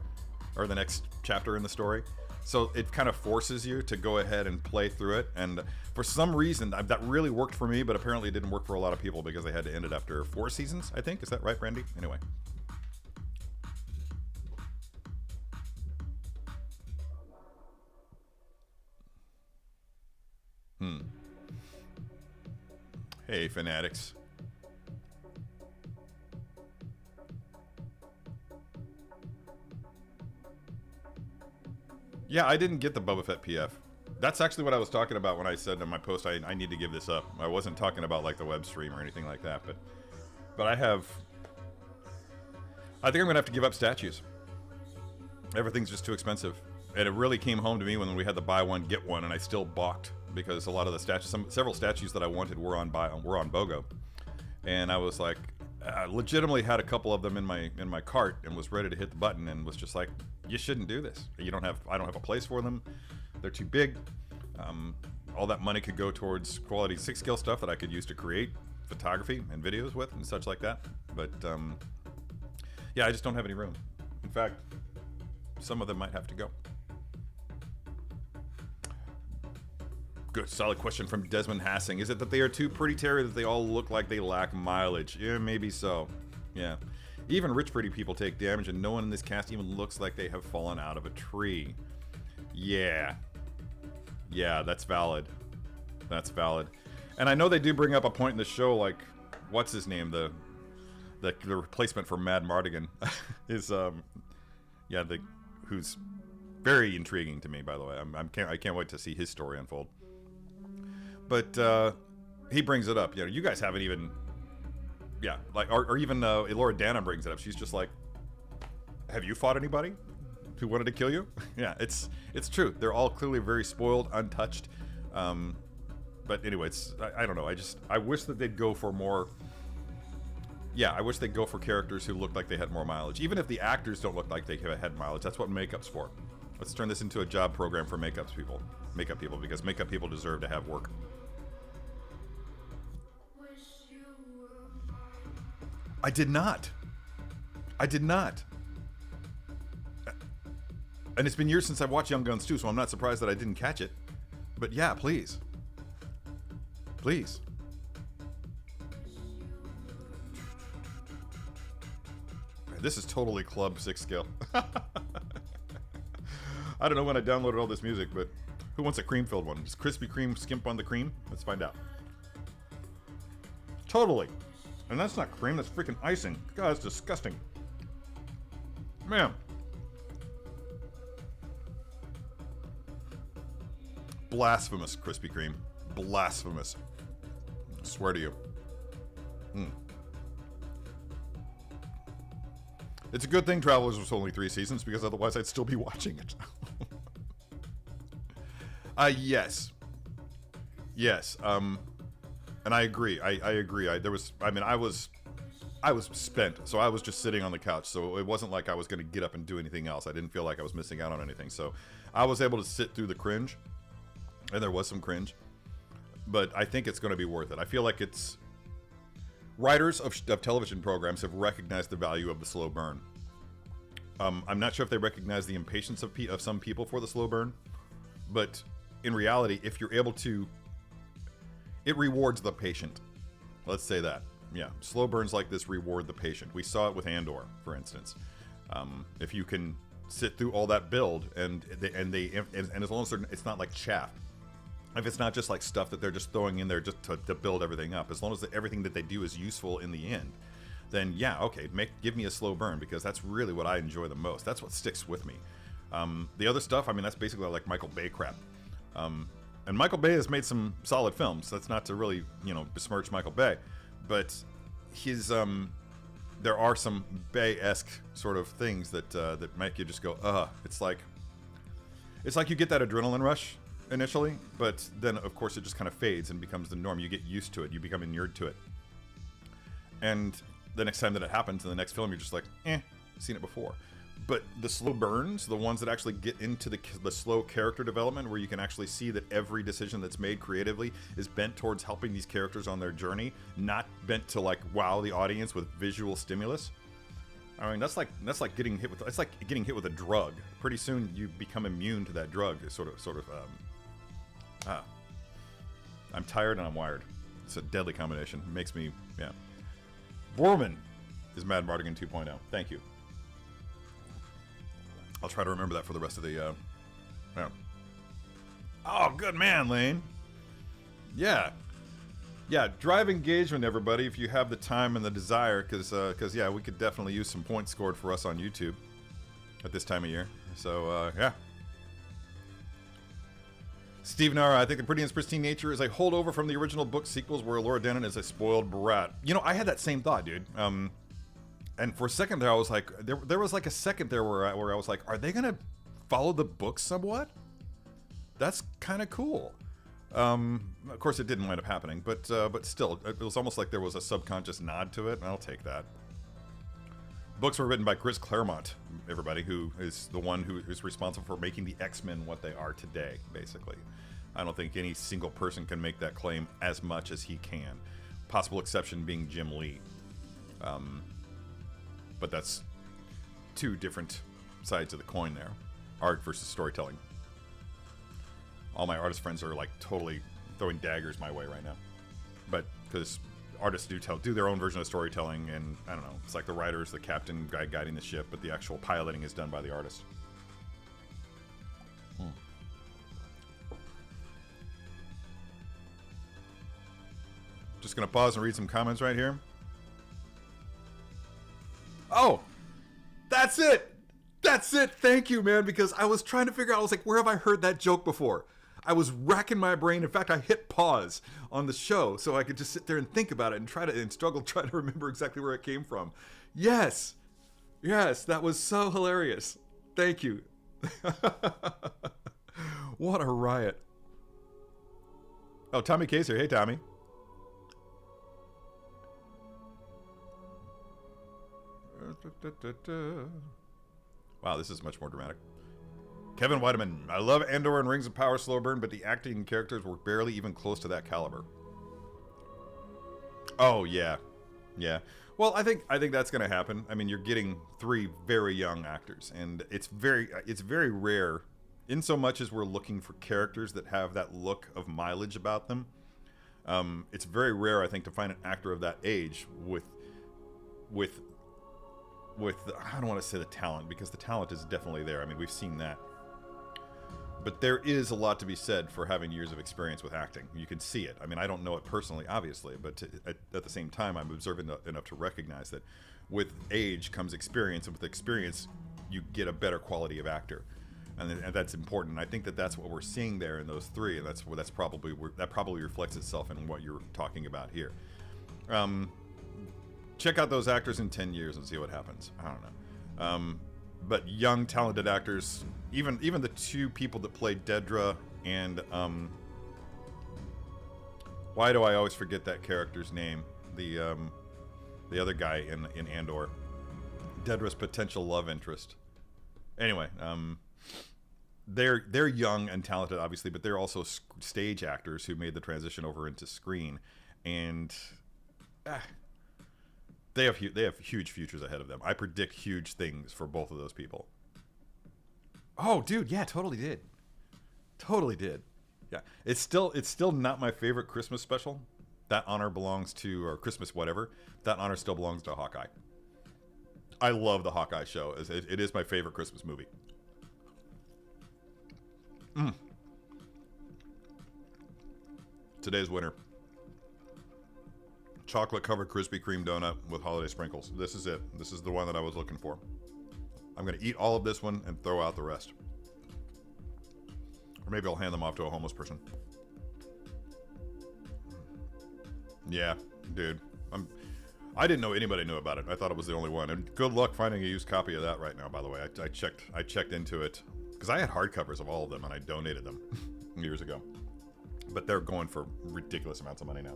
or the next chapter in the story. So it kind of forces you to go ahead and play through it, and for some reason, that really worked for me, but apparently it didn't work for a lot of people because they had to end it after 4 seasons, I think. Is that right, Brandy? Anyway. Hey, fanatics. Yeah, I didn't get the Boba Fett PF. That's actually what I was talking about when I said in my post I need to give this up. I wasn't talking about like the web stream or anything like that, but I think I'm gonna have to give up statues. Everything's just too expensive, and it really came home to me when we had the buy one get one, and I still balked because a lot of the statues, several statues that I wanted were on BOGO, and I was like, I legitimately had a couple of them in my cart and was ready to hit the button and was just like, you shouldn't do this. I don't have a place for them. They're too big. All that money could go towards quality 6-scale stuff that I could use to create photography and videos with and such like that. But yeah, I just don't have any room. In fact, some of them might have to go. Good, solid question from Desmond Hassing. Is it that they are too pretty, Terry, that they all look like they lack mileage? Yeah, maybe so. Yeah. Even rich pretty people take damage, and no one in this cast even looks like they have fallen out of a tree. Yeah. Yeah, that's valid. That's valid. And I know they do bring up a point in the show, like, what's his name? The replacement for Mad Mardigan is, yeah, who's very intriguing to me, by the way. I can't wait to see his story unfold. But he brings it up. You know, you guys haven't even, yeah, like, or even Elora Dana brings it up. She's just like, have you fought anybody who wanted to kill you? Yeah, it's true. They're all clearly very spoiled, untouched. But anyway, I don't know. I wish that they'd go for more. Yeah, I wish they'd go for characters who looked like they had more mileage. Even if the actors don't look like they had mileage, that's what makeup's for. Let's turn this into a job program for makeup people, because makeup people deserve to have work. I did not. I did not. And it's been years since I've watched Young Guns too, so I'm not surprised that I didn't catch it. But yeah, please. Please. Man, this is totally Club 6 scale. I don't know when I downloaded all this music, but who wants a cream-filled one? Does Krispy Kreme skimp on the cream? Let's find out. Totally. And that's not cream, that's freaking icing. God, that's disgusting. Man. Blasphemous, Krispy Kreme. Blasphemous. I swear to you. It's a good thing Travelers was only 3 seasons, because otherwise I'd still be watching it. Yes. Yes. And I agree. I agree. I was spent, so I was just sitting on the couch. So it wasn't like I was going to get up and do anything else. I didn't feel like I was missing out on anything. So I was able to sit through the cringe, and there was some cringe. But I think it's going to be worth it. I feel like it's writers of television programs have recognized the value of the slow burn. I'm not sure if they recognize the impatience of some people for the slow burn, but in reality, if you're able to, it rewards the patient. Let's say that. Yeah, slow burns like this reward the patient. We saw it with Andor, for instance. If you can sit through all that build, and as long as it's not like chaff, if it's not just like stuff that they're just throwing in there just to build everything up, as long as everything that they do is useful in the end, then yeah, okay, give me a slow burn, because that's really what I enjoy the most. That's what sticks with me. The other stuff, I mean, that's basically like Michael Bay crap. And Michael Bay has made some solid films. That's not to really, besmirch Michael Bay, but there are some Bay-esque sort of things that make you just go, it's like you get that adrenaline rush initially, but then of course it just kind of fades and becomes the norm. You get used to it. You become inured to it. And the next time that it happens in the next film, you're just like, seen it before. But the slow burns, the ones that actually get into the slow character development, where you can actually see that every decision that's made creatively is bent towards helping these characters on their journey, not bent to like wow the audience with visual stimulus. I mean, that's like getting hit with a drug. Pretty soon you become immune to that drug. It's sort of. I'm tired and I'm wired. It's a deadly combination. It makes me, yeah. Borman is Mad Mardigan 2.0. Thank you. I'll try to remember that for the rest of the, yeah. Oh, good man, Lane. Yeah. Yeah, drive engagement, everybody, if you have the time and the desire, because yeah, we could definitely use some points scored for us on YouTube at this time of year. So, yeah. Steve Nara, I think the Pretty and Pristine Nature is a holdover from the original book sequels where Laura Denon is a spoiled brat. You know, I had that same thought, dude. And for a second there, I was like, there was like a second there where I was like, are they gonna follow the book somewhat? That's kind of cool. Of course, it didn't wind up happening, but still, it was almost like there was a subconscious nod to it, and I'll take that. Books were written by Chris Claremont, everybody, who is the one who is responsible for making the X-Men what they are today, basically. I don't think any single person can make that claim as much as he can. Possible exception being Jim Lee. But that's two different sides of the coin there. Art versus storytelling. All my artist friends are like totally throwing daggers my way right now. But because artists do their own version of storytelling, and I don't know, it's like the writer's the captain guy guiding the ship, but the actual piloting is done by the artist. Just gonna pause and read some comments right here. Oh, that's it. That's it. Thank you, man, because I was trying to figure out, I was like, where have I heard that joke before? I was racking my brain. In fact, I hit pause on the show so I could just sit there and think about it and try to remember exactly where it came from. Yes. Yes, that was so hilarious. Thank you. What a riot. Oh, Tommy Case here. Hey, Tommy. Wow, this is much more dramatic. Kevin Weideman, I love Andor and Rings of Power slow burn, but the acting and characters were barely even close to that caliber. Oh yeah, yeah. Well, I think that's gonna happen. I mean, you're getting 3 very young actors, and it's very rare, in so much as we're looking for characters that have that look of mileage about them. It's very rare, I think, to find an actor of that age with I don't want to say the talent, because the talent is definitely there. I mean, we've seen that. But there is a lot to be said for having years of experience with acting. You can see it. I mean, I don't know it personally, obviously, but at the same time, I'm observant enough to recognize that with age comes experience, and with experience, you get a better quality of actor. And that's important. And I think that's what we're seeing there in those 3, and that probably reflects itself in what you're talking about here. Check out those actors in 10 years and see what happens. I don't know. But young, talented actors, even the 2 people that played Dedra and why do I always forget that character's name? The other guy in Andor, Dedra's potential love interest. Anyway, they're young and talented, obviously, but they're also stage actors who made the transition over into screen, and they have huge futures ahead of them. I predict huge things for both of those people. Oh, dude, yeah, totally did. Yeah, it's still not my favorite Christmas special. That honor belongs to, or Christmas whatever. That honor still belongs to Hawkeye. I love the Hawkeye show. It is my favorite Christmas movie. Today's winner. Chocolate covered Krispy Kreme donut with holiday sprinkles. This is it. This is the one that I was looking for. I'm going to eat all of this one and throw out the rest. Or maybe I'll hand them off to a homeless person. Yeah, dude. I didn't know anybody knew about it. I thought it was the only one. And good luck finding a used copy of that right now, by the way. I checked into it because I had hardcovers of all of them and I donated them years ago. But they're going for ridiculous amounts of money now.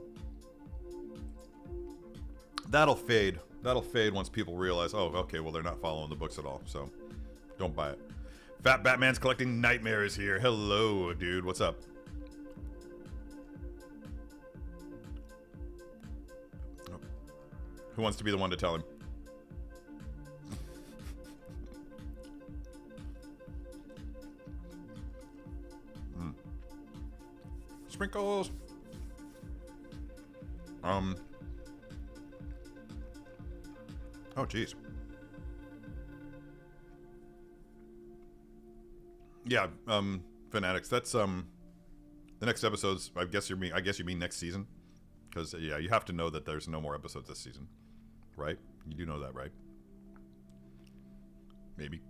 That'll fade. That'll fade once people realize, oh, okay, well, they're not following the books at all, so don't buy it. Fat Batman's collecting nightmares here. Hello, dude. What's up? Oh. Who wants to be the one to tell him? Sprinkles. Oh, geez. Yeah, Fanatics. That's the next episodes. I guess you mean next season, because yeah, you have to know that there's no more episodes this season, right? You do know that, right? Maybe.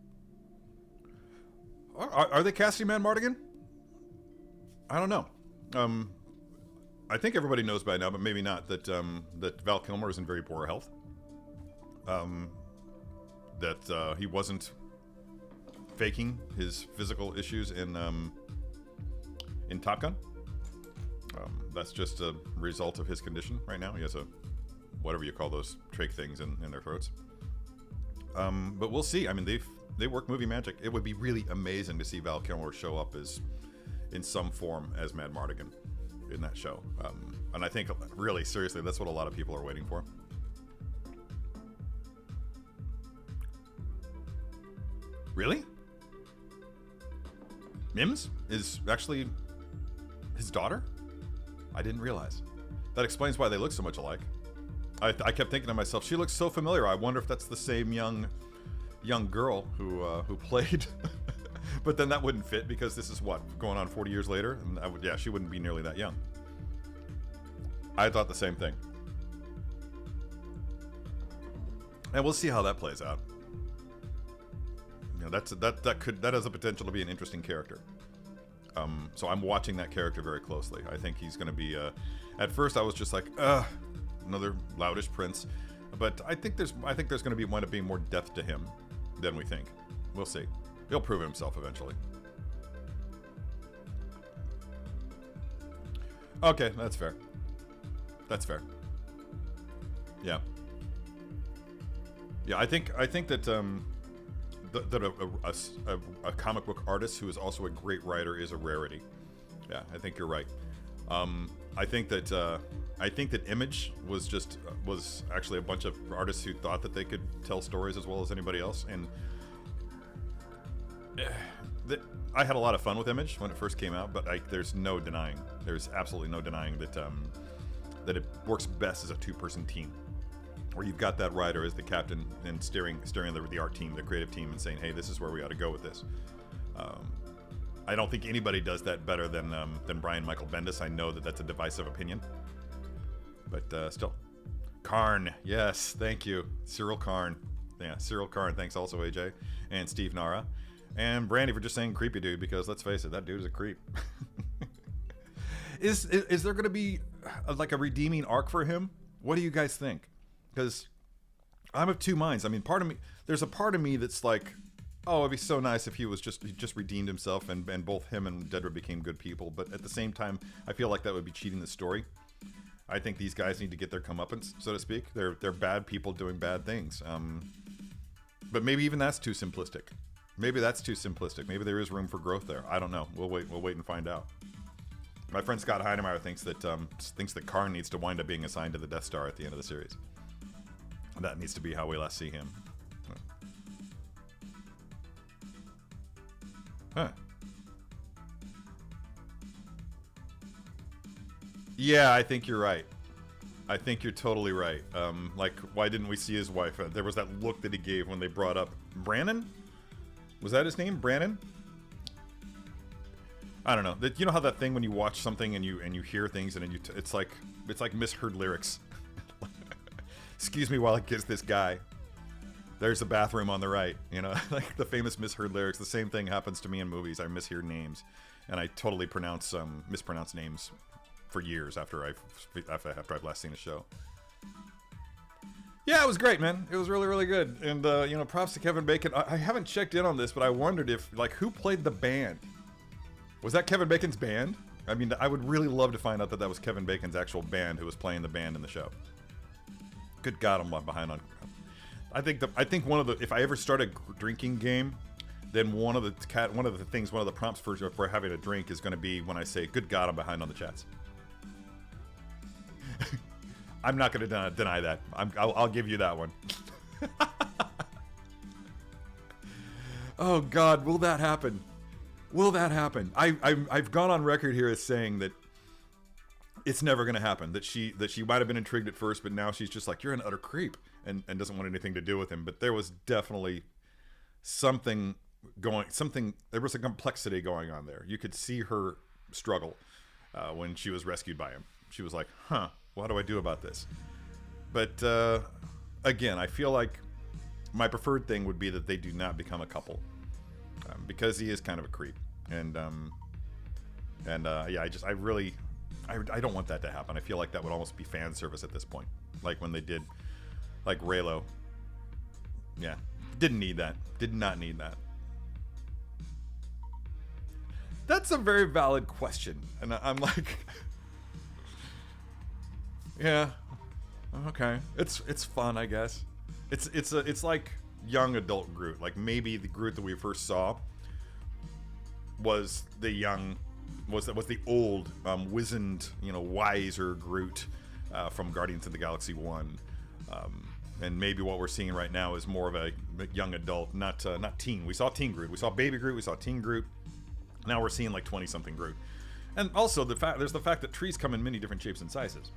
Are they casting Mad Mardigan? I don't know. I think everybody knows by now, but maybe not, that that Val Kilmer is in very poor health. That he wasn't faking his physical issues in Top Gun. That's just a result of his condition right now. He has a, whatever you call those trach things in their throats. But we'll see. I mean, they work movie magic. It would be really amazing to see Val Kilmer show up as, in some form, as Mad Mardigan in that show. And I think, really, seriously, that's what a lot of people are waiting for. Really? Mims is actually his daughter? I didn't realize. That explains why they look so much alike. I kept thinking to myself, she looks so familiar. I wonder if that's the same young girl who played. But then that wouldn't fit, because this is what, going on 40 years later, and yeah, she wouldn't be nearly that young. I thought the same thing, and we'll see how that plays out. You know, that has the potential to be an interesting character. So I'm watching that character very closely. I think he's going to be. At first, I was just like, another loutish prince, but I think there's going to wind up being more depth to him than we think. We'll see. He'll prove himself eventually. Okay, that's fair. That's fair. Yeah. Yeah, I think that a comic book artist who is also a great writer is a rarity. Yeah, I think you're right. I think that Image was actually a bunch of artists who thought that they could tell stories as well as anybody else, and I had a lot of fun with Image when it first came out, but there's absolutely no denying that it works best as a two-person team, where you've got that writer as the captain and steering the art team, the creative team, and saying, hey, this is where we ought to go with this. I don't think anybody does that better than Brian Michael Bendis. I know that that's a divisive opinion, but still. Karn, yes, thank you. Cyril Karn. Yeah, Cyril Karn, thanks also, AJ. And Steve Nara. And Brandy for just saying creepy dude, because let's face it, that dude is a creep. Is there going to be like a redeeming arc for him? What do you guys think? Because I'm of two minds. I mean, there's a part of me that's like, oh, it'd be so nice if he just redeemed himself and both him and Dedra became good people. But at the same time, I feel like that would be cheating the story. I think these guys need to get their comeuppance, so to speak. They're bad people doing bad things. But maybe even that's too simplistic. Maybe that's too simplistic. Maybe there is room for growth there. I don't know. We'll wait and find out. My friend Scott Heinemeier thinks that Karn needs to wind up being assigned to the Death Star at the end of the series. That needs to be how we last see him. Huh. Yeah, I think you're right. I think you're totally right. Like, why didn't we see his wife? There was that look that he gave when they brought up Brannon? Was that his name? Brannon? I don't know. You know how that thing when you watch something and you hear things and it's like misheard lyrics. Excuse me while I kiss this guy. There's a bathroom on the right. You know, like the famous misheard lyrics. The same thing happens to me in movies. I mishear names, and I totally mispronounce names for years after I've last seen a show. Yeah, it was great, man. It was really, really good. And, you know, props to Kevin Bacon. I haven't checked in on this, but I wondered if, like, who played the band? Was that Kevin Bacon's band? I mean, I would really love to find out that was Kevin Bacon's actual band who was playing the band in the show. Good God, I'm behind on... I think one of the... If I ever start a drinking game, then one of the prompts for having a drink is going to be when I say, good God, I'm behind on the chats. I'm not going to deny that. I'll give you that one. Oh God, will that happen? Will that happen? I've gone on record here as saying that it's never going to happen. That she might have been intrigued at first, but now she's just like, you're an utter creep, and doesn't want anything to do with him. But there was definitely something going. There was a complexity going on there. You could see her struggle when she was rescued by him. She was like, huh. What do I do about this? But again, I feel like my preferred thing would be that they do not become a couple, because he is kind of a creep, and And yeah, I don't want that to happen. I feel like that would almost be fan service at this point. Like when they did, like Raylo. Yeah, didn't need that. Did not need that. That's a very valid question, and I'm like, yeah, okay, it's fun, I guess. It's like young adult Groot. Like maybe the Groot that we first saw was the old, wizened, wiser Groot from Guardians of the Galaxy 1. And maybe what we're seeing right now is more of a young adult, not teen. We saw teen Groot, we saw baby Groot, we saw teen Groot. Now we're seeing like 20-something Groot. And also there's the fact that trees come in many different shapes and sizes.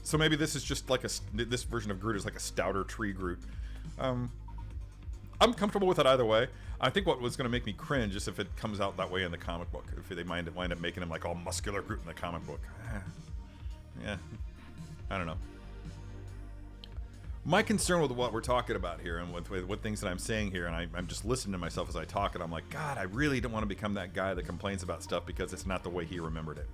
So maybe this is just like this version of Groot is like a stouter tree Groot. I'm comfortable with it either way. I think what was going to make me cringe is if it comes out that way in the comic book. If they wind up making him like all muscular Groot in the comic book. Yeah, I don't know. My concern with what we're talking about here and with what things that I'm saying here, and I'm just listening to myself as I talk, and I'm like, God, I really don't want to become that guy that complains about stuff because it's not the way he remembered it.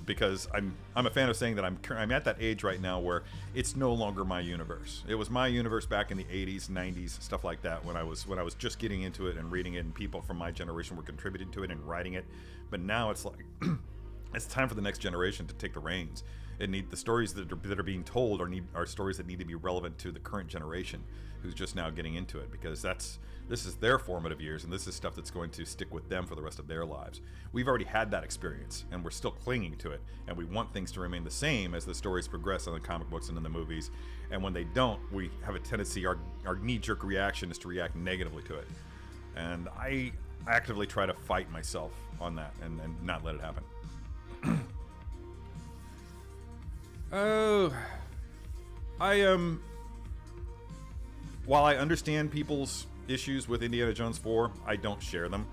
Because I'm a fan of saying that I'm at that age right now where it's no longer my universe. It was my universe back in the 80s, 90s, stuff like that, when I was just getting into it and reading it, and people from my generation were contributing to it and writing it. But now it's like it's time for the next generation to take the reins. The stories that are being told are stories that need to be relevant to the current generation who's just now getting into it, because this is their formative years, and this is stuff that's going to stick with them for the rest of their lives. We've already had that experience, and we're still clinging to it, and we want things to remain the same as the stories progress in the comic books and in the movies. And when they don't, we have a tendency, our knee-jerk reaction is to react negatively to it. And I actively try to fight myself on that and not let it happen. Oh, while I understand people's issues with Indiana Jones 4, I don't share them.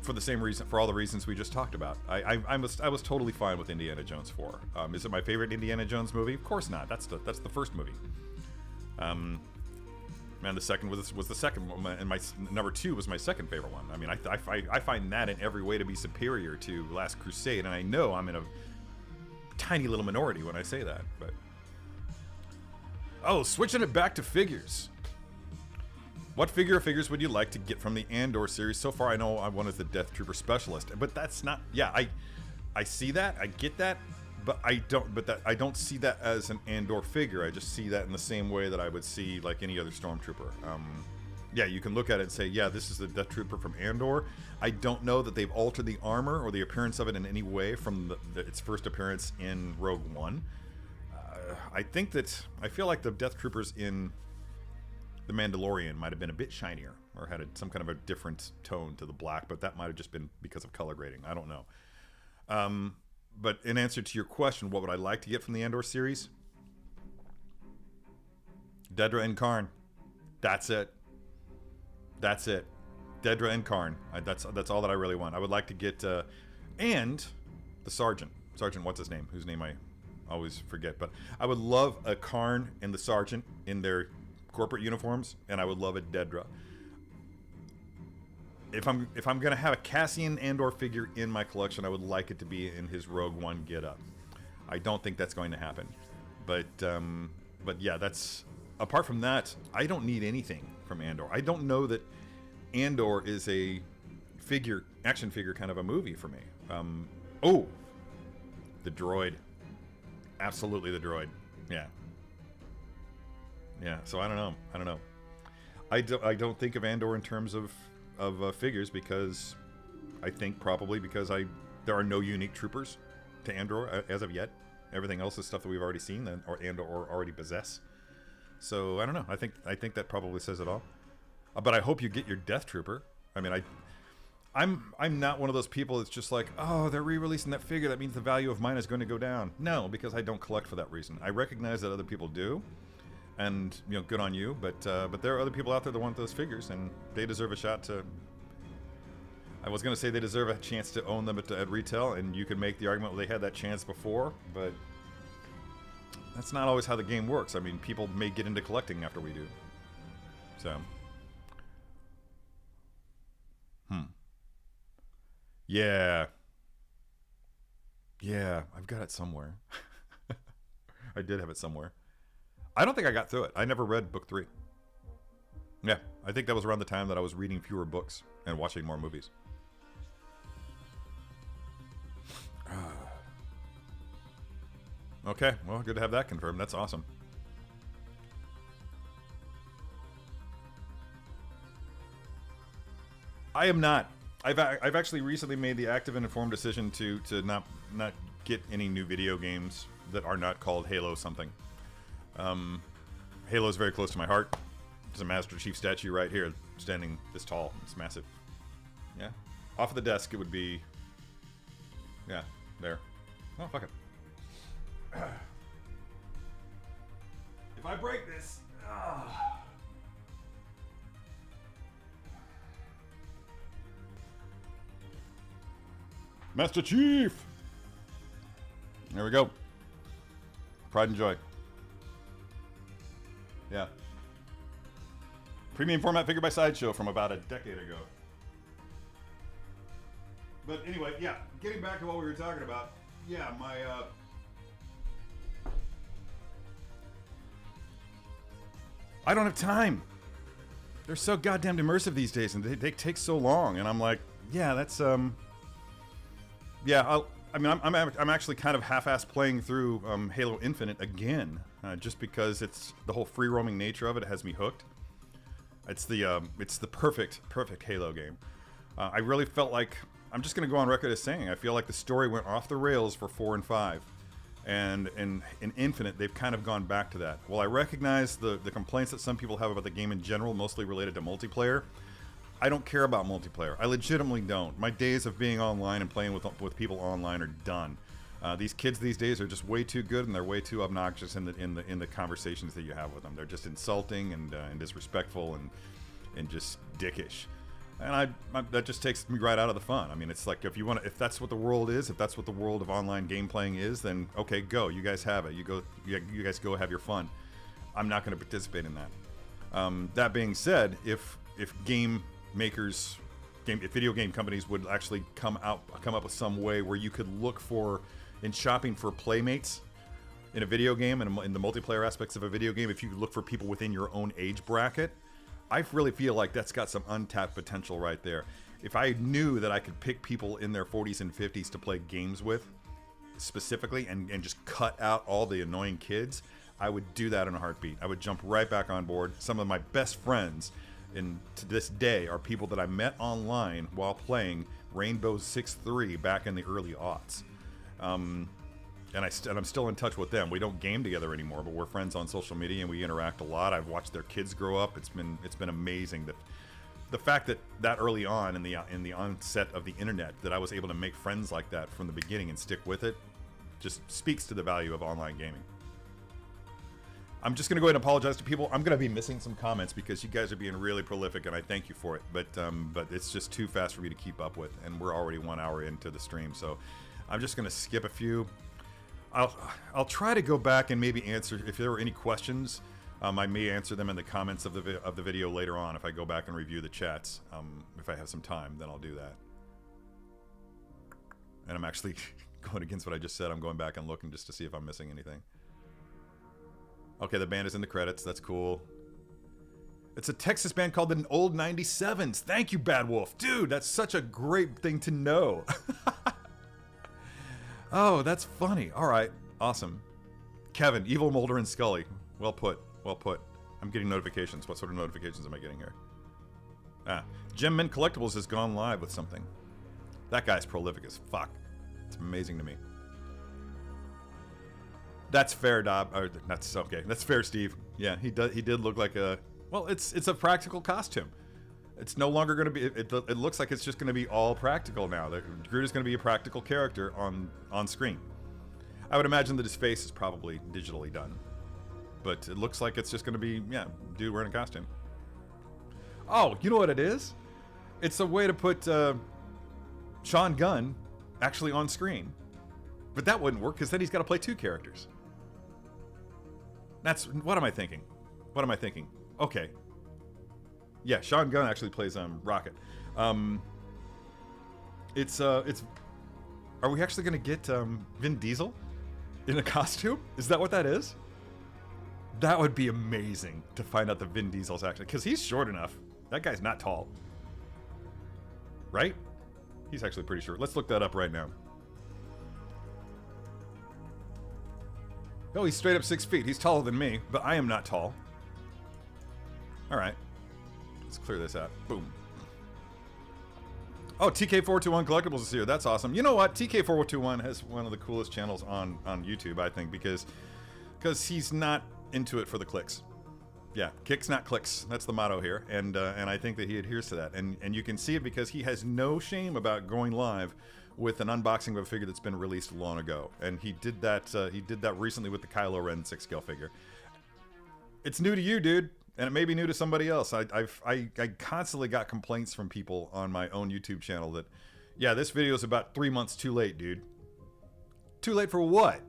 For the same reason, for all the reasons we just talked about. I was totally fine with Indiana Jones 4. Is it my favorite Indiana Jones movie? Of course not. That's the first movie. And the second was the second one, and my number 2 was my second favorite one. I mean, I find that in every way to be superior to Last Crusade, and I know I'm in a tiny little minority when I say that. But switching it back to figures. What figures would you like to get from the Andor series? So far, I know one is the Death Trooper Specialist, but that's not. Yeah, I see that, I get that. But I don't see that as an Andor figure. I just see that in the same way that I would see like any other Stormtrooper. Yeah, you can look at it and say, yeah, this is the Death Trooper from Andor. I don't know that they've altered the armor or the appearance of it in any way from its first appearance in Rogue One. I feel like the Death Troopers in The Mandalorian might have been a bit shinier or had some kind of a different tone to the black, but that might have just been because of color grading. I don't know. But in answer to your question, what would I like to get from the Andor series? Dedra and Karn. That's it. Dedra and Karn. That's all that I really want. I would like to get and the Sergeant. Sergeant, what's his name? Whose name I always forget. But I would love a Karn and the Sergeant in their corporate uniforms, and I would love a Dedra. If I'm gonna have a Cassian Andor figure in my collection, I would like it to be in his Rogue One get-up. I don't think that's going to happen, but yeah, that's apart from that, I don't need anything from Andor. I don't know that Andor is a action figure kind of a movie for me. The droid, absolutely the droid. Yeah. So I don't know. I don't think of Andor in terms of figures, because I think probably because there are no unique troopers to Andor as of yet. Everything else is stuff that we've already seen or already possess. So I don't know. I think that probably says it all. But I hope you get your Death Trooper. I mean, I'm not one of those people that's just like, oh, they're re-releasing that figure, that means the value of mine is going to go down. No, because I don't collect for that reason. I recognize that other people do. And, good on you, but there are other people out there that want those figures, and they deserve a shot to... I was going to say they deserve a chance to own them at retail, and you could make the argument they had that chance before, but that's not always how the game works. I mean, people may get into collecting after we do. So... Yeah. Yeah, I've got it somewhere. I did have it somewhere. I don't think I got through it. I never read book 3. Yeah, I think that was around the time that I was reading fewer books and watching more movies. Okay, well, good to have that confirmed. That's awesome. I am not. I've actually recently made the active and informed decision to not get any new video games that are not called Halo something. Halo is very close to my heart. There's a Master Chief statue right here, standing this tall. It's massive. Yeah. Off of the desk, it would be... Yeah, there. Oh, fuck it. If I break this... Master Chief! There we go. Pride and joy. Yeah. Premium format figure by Sideshow from about a decade ago. But anyway, yeah, getting back to what we were talking about. Yeah, my I don't have time. They're so goddamn immersive these days, and they take so long. And I'm like, yeah, that's yeah. I'm actually kind of half-assed playing through Halo Infinite again, just because it's the whole free-roaming nature of it has me hooked. It's the perfect Halo game. I really felt like, I'm just gonna go on record as saying, I feel like the story went off the rails for 4 and 5. And in Infinite, they've kind of gone back to that. While I recognize the complaints that some people have about the game in general, mostly related to multiplayer, I don't care about multiplayer. I legitimately don't. My days of being online and playing with people online are done. These kids these days are just way too good, and they're way too obnoxious in the conversations that you have with them. They're just insulting and disrespectful and just dickish. And that just takes me right out of the fun. I mean, it's like if that's what the world is, if that's what the world of online game playing is, then okay, go. You guys have it. You guys go have your fun. I'm not going to participate in that. That being said, if game makers, if video game companies would actually come up with some way where you could look for, in shopping for playmates in a video game and in the multiplayer aspects of a video game, if you look for people within your own age bracket, I really feel like that's got some untapped potential right there. If I knew that I could pick people in their 40s and 50s to play games with, specifically, and just cut out all the annoying kids, I would do that in a heartbeat. I would jump right back on board. Some of my best friends to this day are people that I met online while playing Rainbow Six 3 back in the early aughts. And I'm still in touch with them. We don't game together anymore, but we're friends on social media and we interact a lot. I've watched their kids grow up. It's been amazing that the fact that early on in the onset of the internet that I was able to make friends like that from the beginning and stick with it just speaks to the value of online gaming. I'm just gonna go ahead and apologize to people. I'm gonna be missing some comments because you guys are being really prolific and I thank you for it. But it's just too fast for me to keep up with, and we're already 1 hour into the stream, so I'm just gonna skip a few. I'll try to go back and maybe answer if there were any questions. I may answer them in the comments of the video later on if I go back and review the chats. If I have some time, then I'll do that. And I'm actually going against what I just said. I'm going back and looking just to see if I'm missing anything. Okay, the band is in the credits. That's cool. It's a Texas band called the Old 97s. Thank you, Bad Wolf. Dude, that's such a great thing to know. Oh, that's funny. All right. Awesome. Kevin, Evil, Mulder, and Scully. Well put. Well put. I'm getting notifications. What sort of notifications am I getting here? Gem Mint Collectibles has gone live with something. That guy's prolific as fuck. It's amazing to me. That's fair, Dob. Or, that's okay. That's fair, Steve. Yeah, he did look like a... Well, it's a practical costume. It's no longer going to be... It looks like it's just going to be all practical now. Groot is going to be a practical character on screen. I would imagine that his face is probably digitally done. But it looks like it's just going to be, yeah, dude wearing a costume. Oh, you know what it is? It's a way to put Sean Gunn actually on screen. But that wouldn't work because then he's got to play 2 characters. What am I thinking? What am I thinking? Okay. Yeah, Sean Gunn actually plays Rocket. It's are we actually gonna get Vin Diesel in a costume? Is that what that is? That would be amazing to find out that Vin Diesel's actually, because he's short enough. That guy's not tall, right? He's actually pretty short. Let's look that up right now. Oh, he's straight up 6 feet. He's taller than me, but I am not tall. All right, let's clear this out. Boom. Oh, TK421 Collectibles is here. That's awesome. You know what? TK421 has one of the coolest channels on YouTube, I think, because he's not into it for the clicks. Yeah, kicks not clicks. That's the motto here, and I think that he adheres to that. And you can see it because he has no shame about going live with an unboxing of a figure that's been released long ago. And he did that. He did that recently with the Kylo Ren 6-scale figure. It's new to you, dude. And it may be new to somebody else. I constantly got complaints from people on my own YouTube channel that, yeah, this video is about 3 months too late, dude. Too late for what?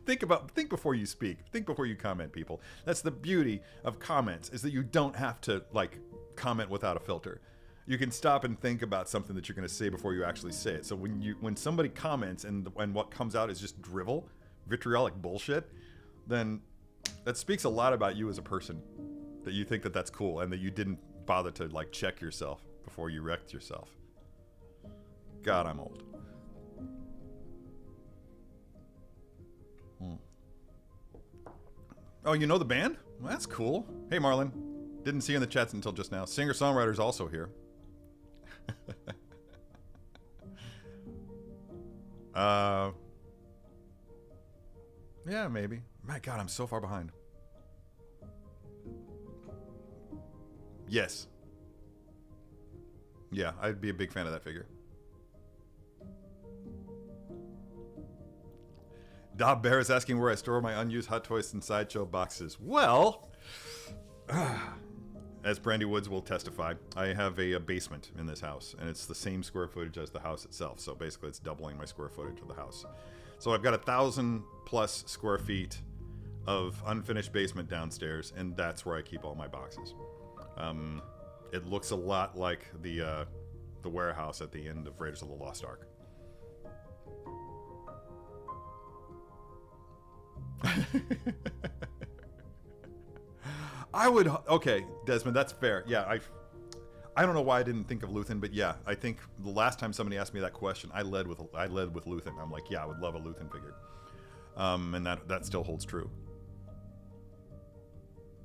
Think before you speak. Think before you comment, people. That's the beauty of comments, is that you don't have to, like, comment without a filter. You can stop and think about something that you're going to say before you actually say it. So when somebody comments and what comes out is just drivel, vitriolic bullshit, then that speaks a lot about you as a person, that you think that that's cool and that you didn't bother to, like, check yourself before you wrecked yourself. God, I'm old. Oh, you know the band? Well, that's cool. Hey, Marlon. Didn't see you in the chats until just now. Singer-songwriter's also here. Yeah, maybe. My God, I'm so far behind. Yes. Yeah, I'd be a big fan of that figure. Dob Bear is asking where I store my unused Hot Toys and Sideshow boxes. Well, as Brandy Woods will testify, I have a basement in this house, and it's the same square footage as the house itself. So basically, it's doubling my square footage of the house. So I've got 1,000+ square feet of unfinished basement downstairs, and that's where I keep all my boxes. It looks a lot like the warehouse at the end of Raiders of the Lost Ark. I would... Okay, Desmond, that's fair. Yeah, I don't know why I didn't think of Luthen, but yeah, I think the last time somebody asked me that question, I led with Luthen. I'm like, yeah, I would love a Luthen figure. And that still holds true.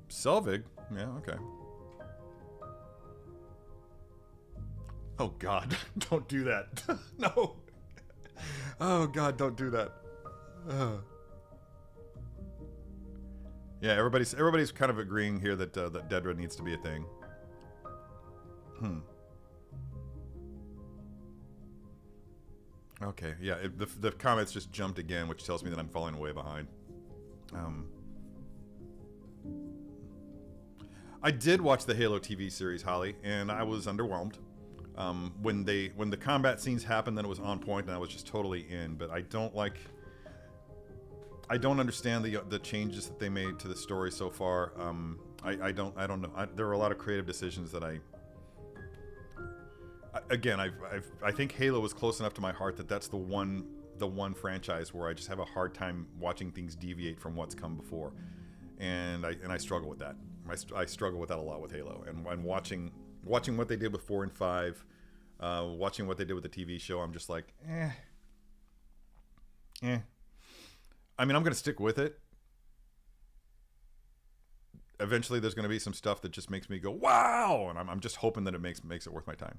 Selvig? Yeah, okay. Oh, God. Don't do that. No. Oh, God, don't do that. Yeah, everybody's kind of agreeing here that that Dedra needs to be a thing. Okay, yeah, the comments just jumped again, which tells me that I'm falling way behind. I did watch the Halo TV series, Holly, and I was underwhelmed. When the combat scenes happened, then it was on point, and I was just totally in. But I don't understand the changes that they made to the story so far. I don't know. There are a lot of creative decisions that I think Halo was close enough to my heart that that's the one franchise where I just have a hard time watching things deviate from what's come before, and I struggle with that. I struggle with that a lot with Halo, and watching what they did with 4 and 5, watching what they did with the TV show, I'm just like, eh. I mean, I'm going to stick with it. Eventually, there's going to be some stuff that just makes me go, wow! And I'm just hoping that it makes it worth my time.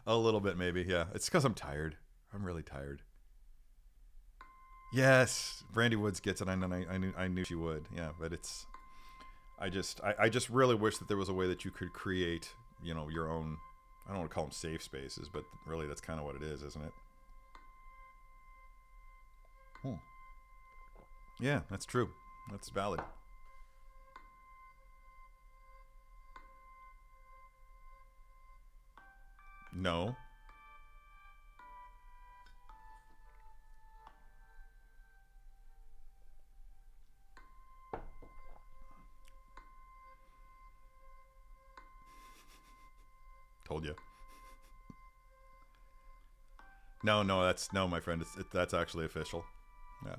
A little bit, maybe, yeah. It's because I'm tired. I'm really tired. Yes, Brandy Woods gets it. I knew she would. Yeah, but it's... I just really wish that there was a way that you could create, you know, your own... I don't want to call them safe spaces, but really that's kind of what it is, isn't it? Yeah, that's true. That's valid. No. told you. No, that's no, my friend. That's actually official. Yeah.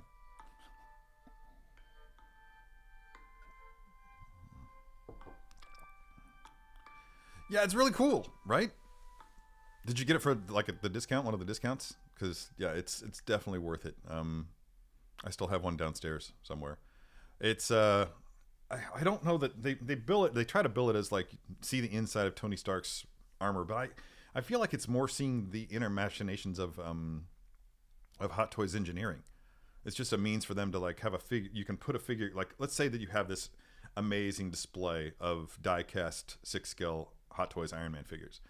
Yeah, it's really cool, right? Did you get it for like the discount, one of the discounts? Because yeah, it's definitely worth it. I still have one downstairs somewhere. It's I don't know that they bill it. They try to bill it as like see the inside of Tony Stark's armor, but I feel like it's more seeing the inner machinations of Hot Toys engineering. It's just a means for them to like have a figure. You can put a figure like, let's say that you have this amazing display of die-cast 6-scale Hot Toys Iron Man figures,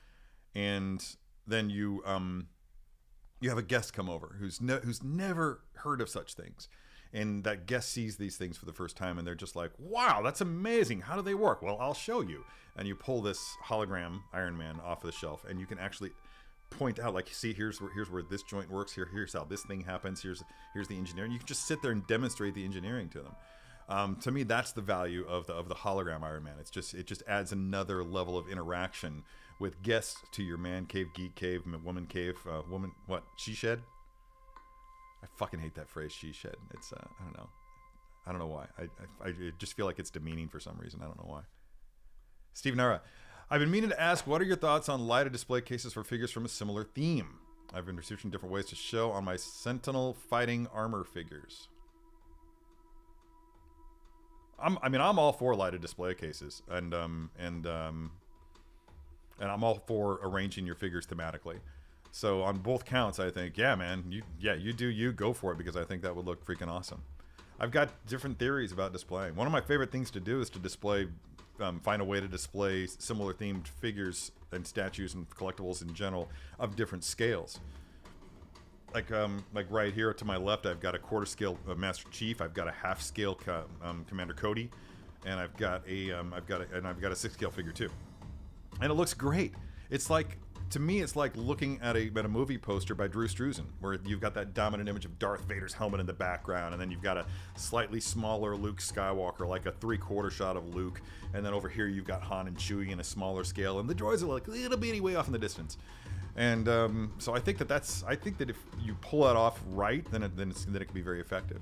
and then you have a guest come over who's never heard of such things, and that guest sees these things for the first time, and they're just like, wow, that's amazing, how do they work? Well, I'll show you. And you pull this hologram Iron Man off of the shelf, and you can actually point out, like, see, here's where this joint works, here's how this thing happens, here's the engineering. You can just sit there and demonstrate the engineering to them. To me, that's the value of the hologram Iron Man. It just adds another level of interaction with guests to your man cave, geek cave, woman cave, she shed. I fucking hate that phrase, she shed. It's I don't know why. I just feel like it's demeaning for some reason. I don't know why. Steve Nara, I've been meaning to ask, what are your thoughts on lighted display cases for figures from a similar theme? I've been researching different ways to show on my Sentinel fighting armor figures. I'm all for lighted display cases, and I'm all for arranging your figures thematically. So on both counts, I think, yeah, man, you go for it, because I think that would look freaking awesome. I've got different theories about displaying. One of my favorite things to do is to display, find a way to display similar themed figures and statues and collectibles in general of different scales. Like right here to my left, I've got a quarter scale Master Chief. I've got a half scale Commander Cody, and I've got a 6 scale figure too. And it looks great. It's like, to me, it's like looking at a movie poster by Drew Struzan, where you've got that dominant image of Darth Vader's helmet in the background, and then you've got a slightly smaller Luke Skywalker, like a 3/4 shot of Luke, and then over here you've got Han and Chewie in a smaller scale, and the droids are like a little bitty way off in the distance. And so I think that if you pull that off right, then it can be very effective.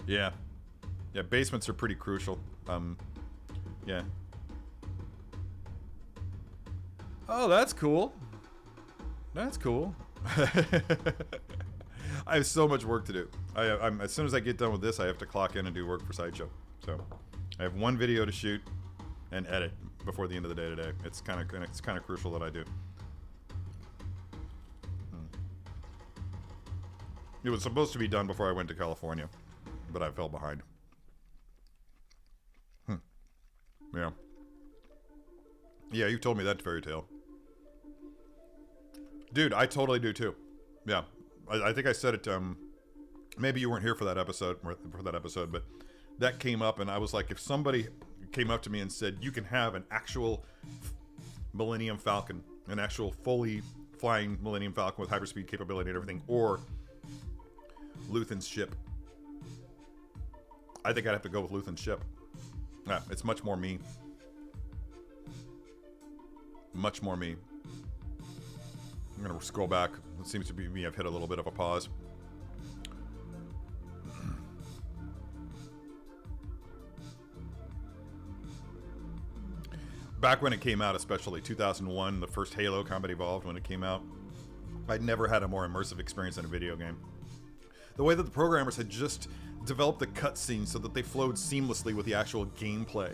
Yeah, basements are pretty crucial. Yeah. Oh, that's cool. That's cool. I have so much work to do. I'm as soon as I get done with this, I have to clock in and do work for Sideshow. So I have one video to shoot and edit before the end of the day today. It's kind of crucial that I do. It was supposed to be done before I went to California, but I fell behind. Yeah. Yeah, you told me that fairy tale. Dude, I totally do too. Yeah. I think I said it, maybe you weren't here for that episode, but that came up, and I was like, if somebody came up to me and said, you can have an actual Millennium Falcon, an actual fully flying Millennium Falcon with hyperspeed capability and everything, or Luthen's ship, I think I'd have to go with Luthen's ship. Yeah, it's much more me. Much more me. I'm gonna scroll back. It seems to be me. I've hit a little bit of a pause. Back when it came out, especially 2001, the first Halo Combat Evolved, when it came out, I'd never had a more immersive experience in a video game. The way that the programmers had just developed the cutscenes so that they flowed seamlessly with the actual gameplay,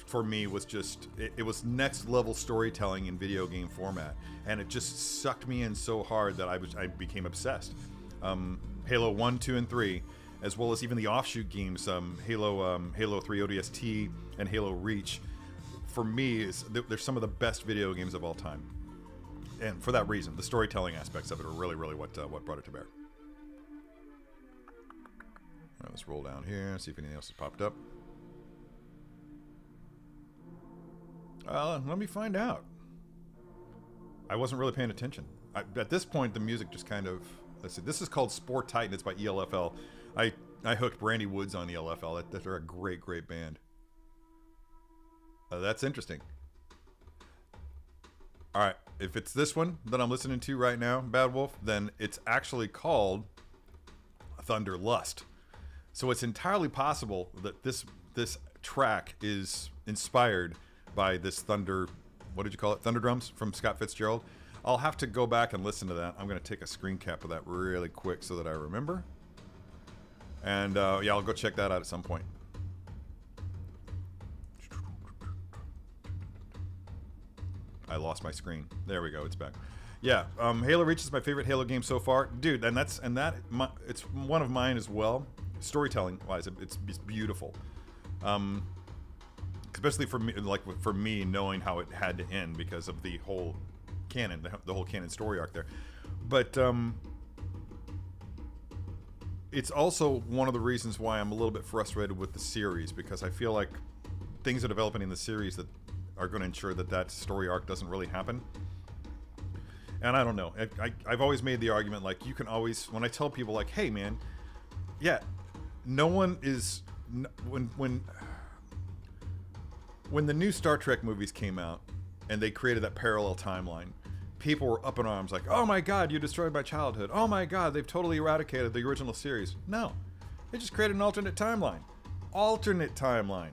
for me was just, it was next level storytelling in video game format, and it just sucked me in so hard that I became obsessed. Halo 1, 2, and 3, as well as even the offshoot games, Halo 3 ODST and Halo Reach, for me, they're some of the best video games of all time. And for that reason, the storytelling aspects of it are really, really what brought it to bear. All right, let's roll down here, see if anything else has popped up. Let me find out. I wasn't really paying attention. At this point, the music just kind of Let's see. This is called Sport Titan. It's by ELFL. I hooked Brandy Woods on ELFL. They're a great, great band. That's interesting. All right. If it's this one that I'm listening to right now, Bad Wolf, then it's actually called Thunder Lust. So it's entirely possible that this track is inspired by this Thunder, what did you call it? Thunder Drums from Scott Fitzgerald. I'll have to go back and listen to that. I'm going to take a screen cap of that really quick so that I remember. And yeah, I'll go check that out at some point. I lost my screen. There we go. It's back. Yeah, Halo Reach is my favorite Halo game so far, dude. And it's one of mine as well. Storytelling wise, it's beautiful. Especially for me, for me, knowing how it had to end because of the whole canon, the whole canon story arc there. But it's also one of the reasons why I'm a little bit frustrated with the series, because I feel like things are developing in the series that are going to ensure that story arc doesn't really happen. And I don't know. I've always made the argument, like, you can always, when I tell people, like, hey man, yeah, no one is, when the new Star Trek movies came out and they created that parallel timeline, people were up in arms like, oh my god, you destroyed my childhood. Oh my god, they've totally eradicated the original series. No, they just created an alternate timeline. Alternate timeline.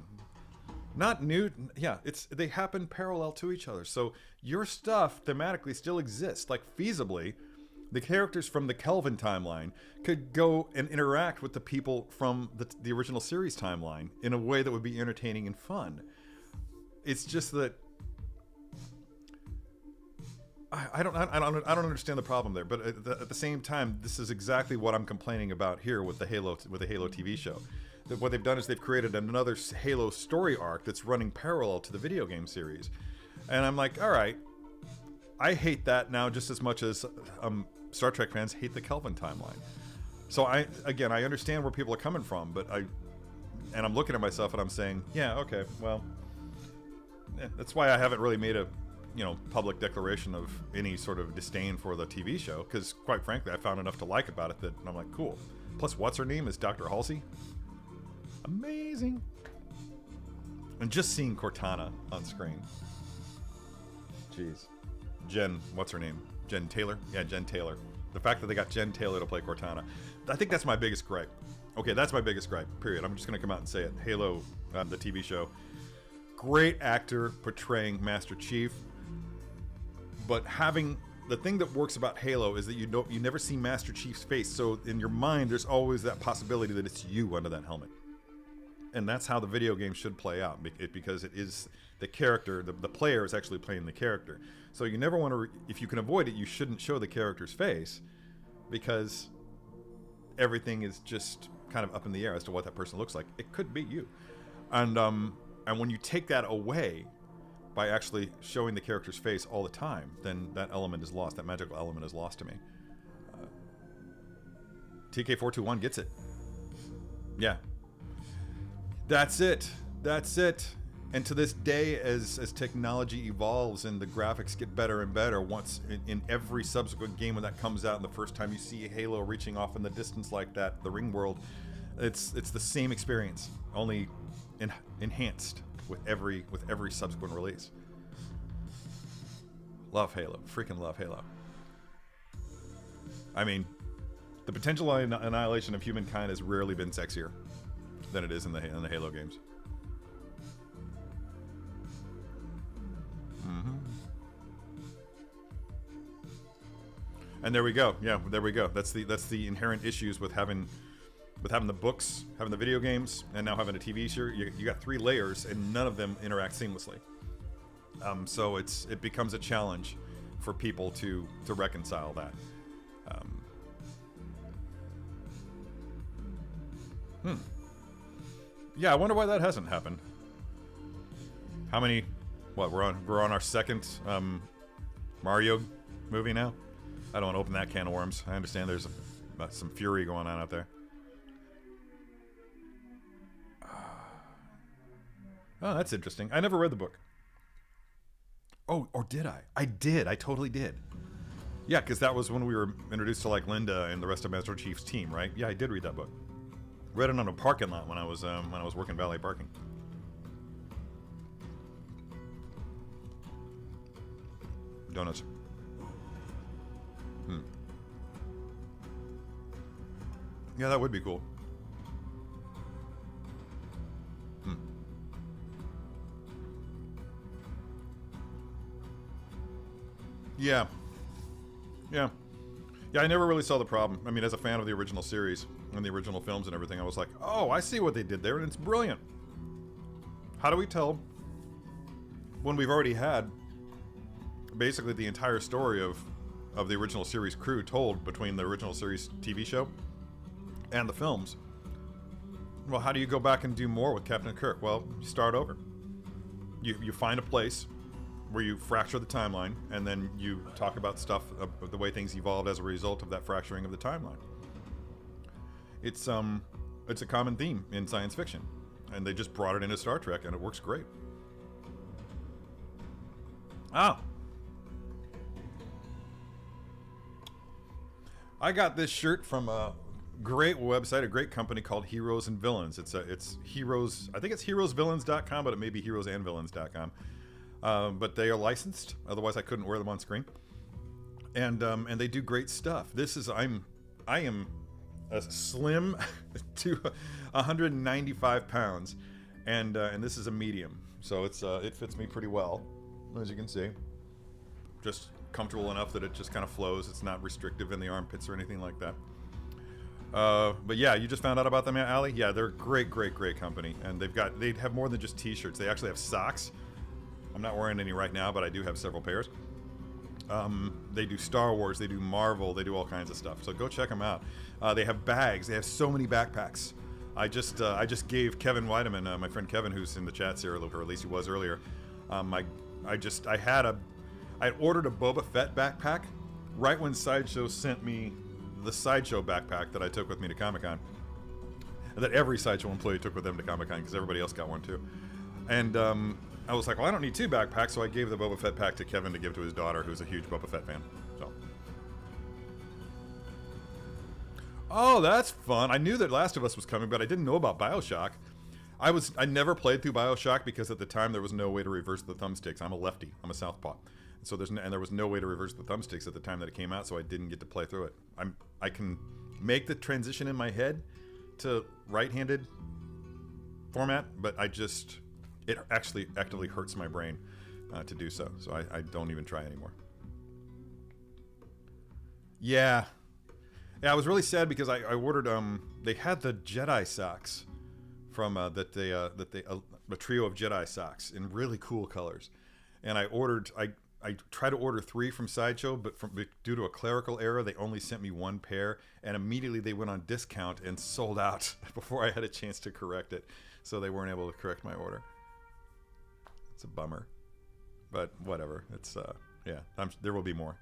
Not new. Yeah, they happen parallel to each other. So your stuff thematically still exists. Like, feasibly, the characters from the Kelvin timeline could go and interact with the people from the original series timeline in a way that would be entertaining and fun. It's just that I don't understand the problem there. But at the same time, this is exactly what I'm complaining about here with the Halo TV show. That what they've done is they've created another Halo story arc that's running parallel to the video game series, and I'm like, all right, I hate that now just as much as Star Trek fans hate the Kelvin timeline. So I understand where people are coming from, but I'm looking at myself and I'm saying, yeah, okay, well, that's why I haven't really made a public declaration of any sort of disdain for the TV show, because quite frankly, I found enough to like about it that I'm like, cool. Plus, what's her name is Dr. Halsey. Amazing. And just seeing Cortana on screen. Jeez. Jen, what's her name? Jen Taylor? Yeah, Jen Taylor. The fact that they got Jen Taylor to play Cortana. I think that's my biggest gripe. Okay, that's my biggest gripe, period. I'm just going to come out and say it. Halo, the TV show. Great actor portraying Master Chief. But the thing that works about Halo is that you never see Master Chief's face. So in your mind, there's always that possibility that it's you under that helmet. And that's how the video game should play out, because it is the character, the player is actually playing the character. So you never want to, if you can avoid it, you shouldn't show the character's face, because everything is just kind of up in the air as to what that person looks like. It could be you. And when you take that away by actually showing the character's face all the time, then that element is lost. That magical element is lost to me. TK421 gets it. Yeah. That's it. And to this day, as technology evolves and the graphics get better and better, once in every subsequent game when that comes out, and the first time you see Halo reaching off in the distance like that, the ring world, it's the same experience, only enhanced with every subsequent release. Love Halo. Freaking love Halo. I mean, the potential annihilation of humankind has rarely been sexier than it is in the Halo games. Mm-hmm. And there we go. Yeah, there we go. That's the inherent issues with having the books, having the video games, and now having a TV show. You got 3 layers, and none of them interact seamlessly. So it becomes a challenge for people to reconcile that. Yeah, I wonder why that hasn't happened. How many? What, we're on our second Mario movie now. I don't want to open that can of worms. I understand there's some fury going on out there. Oh, that's interesting. I never read the book. Oh, or did I? I did. I totally did. Yeah, because that was when we were introduced to like Linda and the rest of Master Chief's team, right? Yeah, I did read that book. Read it on a parking lot when I was working valet parking. Donuts. Yeah, that would be cool. Yeah. Yeah. Yeah, I never really saw the problem. I mean, as a fan of the original series and the original films and everything, I was like, oh, I see what they did there, and it's brilliant. How do we tell when we've already had basically the entire story of the original series crew told between the original series TV show and the films? Well, how do you go back and do more with Captain Kirk? Well, you start over. You find a place where you fracture the timeline, and then you talk about stuff of the way things evolved as a result of that fracturing of the timeline. It's a common theme in science fiction, and they just brought it into Star Trek, and it works great. Ah, I got this shirt from a great website, a great company called Heroes and Villains. It's Heroes. I think it's heroesvillains.com, but it may be heroesandvillains.com. But they are licensed. Otherwise, I couldn't wear them on screen. And they do great stuff. I am a slim to 195 pounds, and this is a medium, so it fits me pretty well, as you can see. Just comfortable enough that it just kind of flows. It's not restrictive in the armpits or anything like that. But yeah, you just found out about them, Allie? Yeah, they're a great company, and they have more than just t-shirts. They actually have socks. I'm not wearing any right now, but I do have several pairs. They do Star Wars, they do Marvel, they do all kinds of stuff. So go check them out. They have bags. They have so many backpacks. I just gave Kevin Weideman, my friend Kevin, who's in the chats here, or at least he was earlier. I had ordered a Boba Fett backpack right when Sideshow sent me the Sideshow backpack that I took with me to Comic-Con. That every Sideshow employee took with them to Comic-Con because everybody else got one too. And I was like, well, I don't need two backpacks, so I gave the Boba Fett pack to Kevin to give to his daughter, who's a huge Boba Fett fan. So. Oh, that's fun. I knew that Last of Us was coming, but I didn't know about BioShock. I never played through BioShock because at the time there was no way to reverse the thumbsticks. I'm a lefty. I'm a southpaw. So there was no way to reverse the thumbsticks at the time that it came out, so I didn't get to play through it. I can make the transition in my head to right-handed format, but it actually actively hurts my brain to do so. So I don't even try anymore. Yeah, I was really sad because I ordered they had the Jedi socks from a trio of Jedi socks in really cool colors, and I tried to order 3 from Sideshow, but due to a clerical error, they only sent me 1 pair, and immediately they went on discount and sold out before I had a chance to correct it. So they weren't able to correct my order. It's a bummer, but whatever. It's there will be more.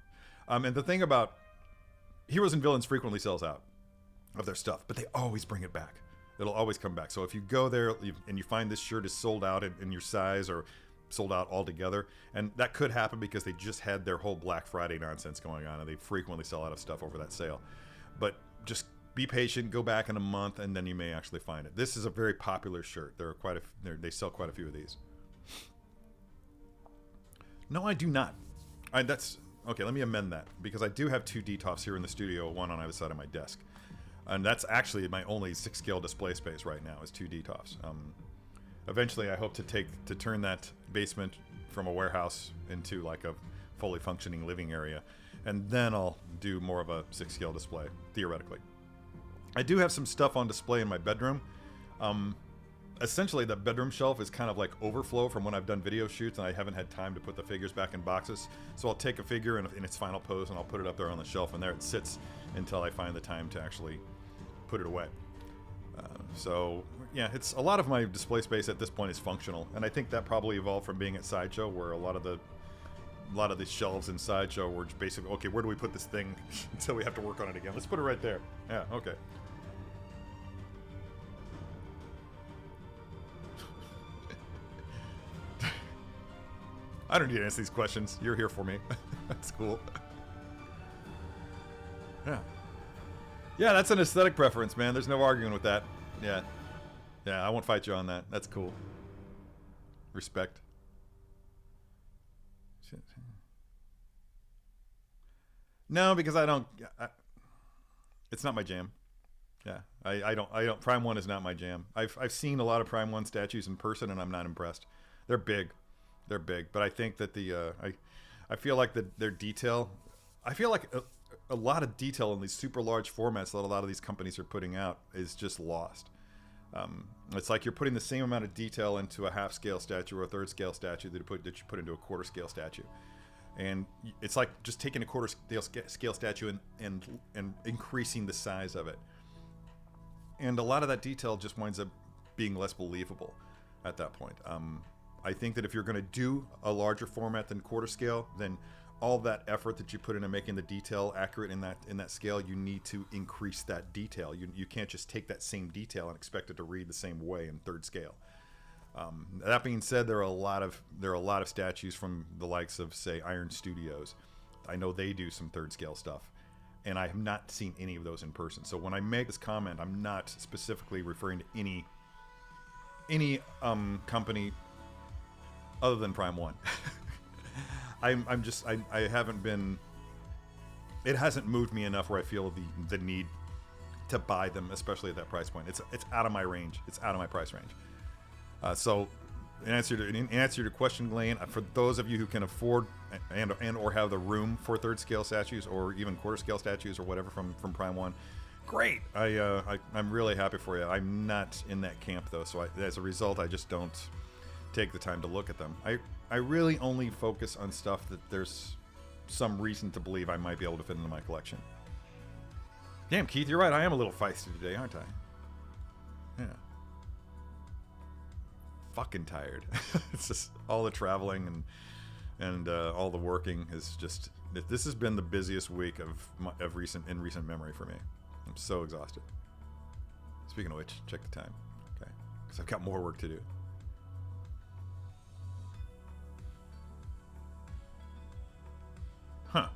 And the thing about Heroes and Villains frequently sells out of their stuff, but they always bring it back. It'll always come back. So if you go there and you find this shirt is sold out in your size or sold out altogether, and that could happen because they just had their whole Black Friday nonsense going on, and they frequently sell out of stuff over that sale. But just be patient, go back in a month, and then you may actually find it. This is a very popular shirt. They sell quite a few of these. No, I do not. That's okay. Let me amend that because I do have 2 DTOFs here in the studio, one on either side of my desk, and that's actually my only 6-scale display space right now is 2 DTOFs. Eventually, I hope to turn that basement from a warehouse into like a fully functioning living area, and then I'll do more of a 6-scale display theoretically. I do have some stuff on display in my bedroom. Essentially, the bedroom shelf is kind of like overflow from when I've done video shoots and I haven't had time to put the figures back in boxes. So I'll take a figure in its final pose and I'll put it up there on the shelf, and there it sits until I find the time to actually put it away. So yeah, it's a lot of my display space at this point is functional, and I think that probably evolved from being at Sideshow, where a lot of the shelves in Sideshow were basically, okay, where do we put this thing until we have to work on it again? Let's put it right there. Yeah, okay. I don't need to answer these questions. You're here for me. That's cool. Yeah. Yeah, that's an aesthetic preference, man. There's no arguing with that. Yeah. Yeah, I won't fight you on that. That's cool. Respect. No, because it's not my jam. Yeah, I don't. Prime 1 is not my jam. I've seen a lot of Prime 1 statues in person, and I'm not impressed. They're big, but I think that I feel like their detail. I feel like a lot of detail in these super large formats that a lot of these companies are putting out is just lost. It's like you're putting the same amount of detail into a half scale statue or a third scale statue that you put into a quarter scale statue. And it's like just taking a quarter scale statue and increasing the size of it. And a lot of that detail just winds up being less believable at that point. I think that if you're going to do a larger format than quarter scale, then all that effort that you put into making the detail accurate in that scale, you need to increase that detail. You can't just take that same detail and expect it to read the same way in third scale. That being said, there are a lot of statues from the likes of, say, Iron Studios. I know they do some third scale stuff, and I have not seen any of those in person. So when I make this comment, I'm not specifically referring to any company other than Prime 1. I haven't been. It hasn't moved me enough where I feel the need to buy them, especially at that price point. It's out of my range. It's out of my price range. So, in answer to your question, Glenn, for those of you who can afford and or have the room for third scale statues or even quarter scale statues or whatever from Prime 1, great. I'm really happy for you. I'm not in that camp though, so as a result, I just don't take the time to look at them. I really only focus on stuff that there's some reason to believe I might be able to fit into my collection. Damn, Keith, you're right. I am a little feisty today, aren't I? Yeah. Fucking tired. It's just all the traveling and all the working is just. This has been the busiest week of recent memory for me. I'm so exhausted. Speaking of which, check the time, okay? Because I've got more work to do. Huh.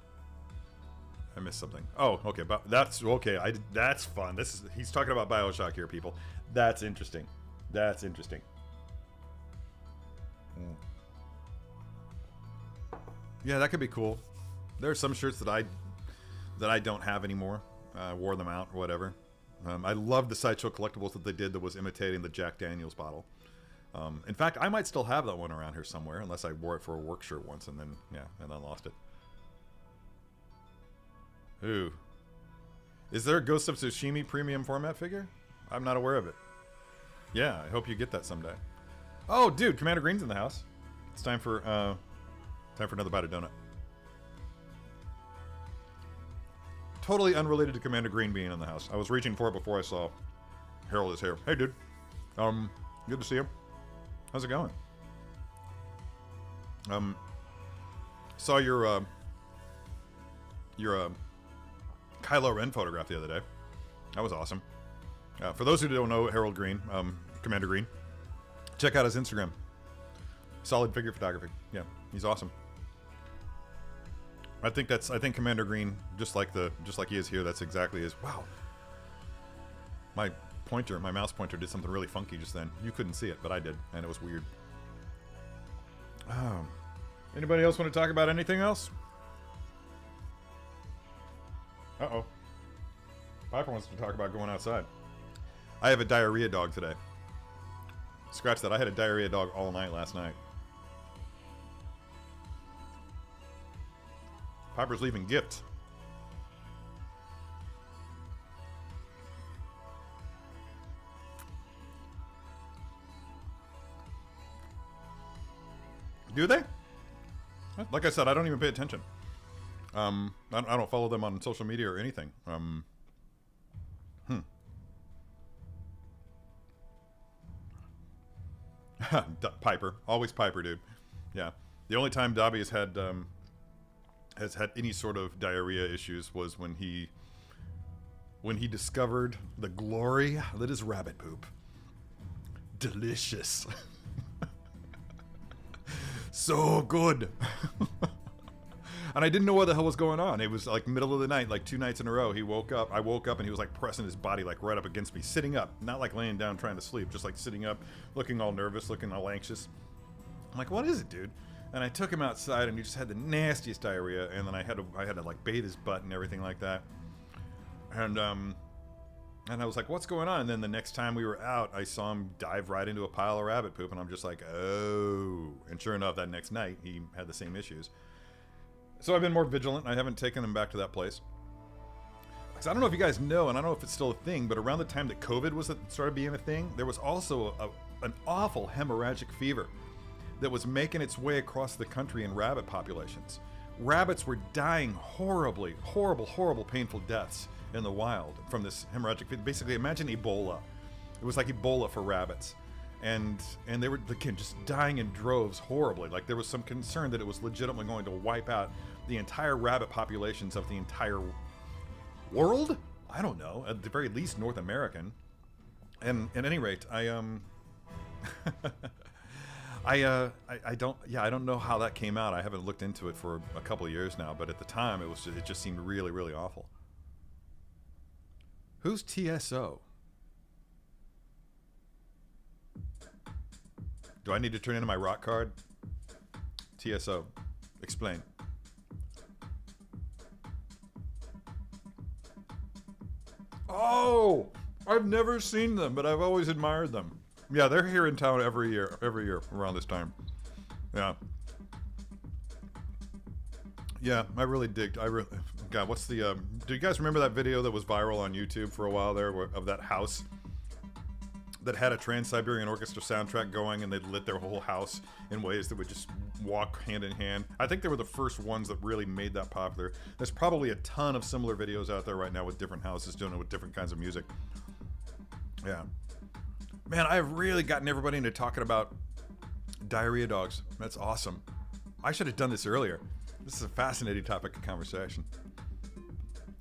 I missed something. Oh, okay. But that's okay. That's fun. He's talking about BioShock here, people. That's interesting. That's interesting. Yeah, that could be cool. There are some shirts that I don't have anymore. Wore them out or whatever. I love the Sideshow Collectibles that they did that was imitating the Jack Daniels bottle. In fact, I might still have that one around here somewhere, unless I wore it for a work shirt once and then lost it. Ooh. Is there a Ghost of Tsushima premium format figure? I'm not aware of it. Yeah, I hope you get that someday. Oh, dude, Commander Green's in the house. It's time for another bite of donut. Totally unrelated to Commander Green being in the house. I was reaching for it before I saw Harold is here. Hey, dude. Good to see you. How's it going? Saw your Kylo Ren photograph the other day. That was awesome. For those who don't know Harold Green, Commander Green, check out his Instagram. Solid figure photography. Yeah, he's awesome. I think Commander Green, just like he is here, that's exactly his. Wow. My mouse pointer did something really funky just then. You couldn't see it, but I did, and it was weird. Anybody else want to talk about anything else? Uh-oh. Piper wants to talk about going outside. I have a diarrhea dog today. Scratch that. I had a diarrhea dog all night last night. Piper's leaving gifts. Do they? Like I said, I don't even pay attention. I don't follow them on social media or anything. Piper, always Piper, dude. Yeah, the only time Dobby has had any sort of diarrhea issues was when he discovered the glory that is rabbit poop. Delicious. So good. And I didn't know what the hell was going on. It was like middle of the night, like 2 nights in a row. He woke up. I woke up and he was like pressing his body like right up against me, sitting up, not like laying down trying to sleep, just like sitting up, looking all nervous, looking all anxious. I'm like, what is it, dude? And I took him outside and he just had the nastiest diarrhea. And then I had to like bathe his butt and everything like that. And I was like, what's going on? And then the next time we were out, I saw him dive right into a pile of rabbit poop. And I'm just like, oh. And sure enough, that next night, he had the same issues. So I've been more vigilant. I haven't taken him back to that place. Because I don't know if you guys know, and I don't know if it's still a thing, but around the time that COVID started being a thing, there was also an awful hemorrhagic fever that was making its way across the country in rabbit populations. Rabbits were dying horribly, horrible, painful deaths in the wild from this hemorrhagic fever. Basically, imagine Ebola. It was like Ebola for rabbits. And they were, again, just dying in droves horribly. Like there was some concern that it was legitimately going to wipe out the entire rabbit populations of the entire world? I don't know. At the very least, North American. And at any rate, I don't know how that came out. I haven't looked into it for a couple of years now, but at the time it just seemed really awful. Who's TSO? Do I need to turn into my rock card? TSO. Explain. Oh! I've never seen them, but I've always admired them. Yeah, they're here in town every year around this time. Yeah. Yeah, I really dig. God, what's the, do you guys remember that video that was viral on YouTube for a while there of that house that had a Trans-Siberian Orchestra soundtrack going and they'd lit their whole house in ways that would just walk hand in hand? I think they were the first ones that really made that popular. There's probably a ton of similar videos out there right now with different houses doing it with different kinds of music. Yeah. Man, I've really gotten everybody into talking about diarrhea dogs. That's awesome. I should have done this earlier. This is a fascinating topic of conversation.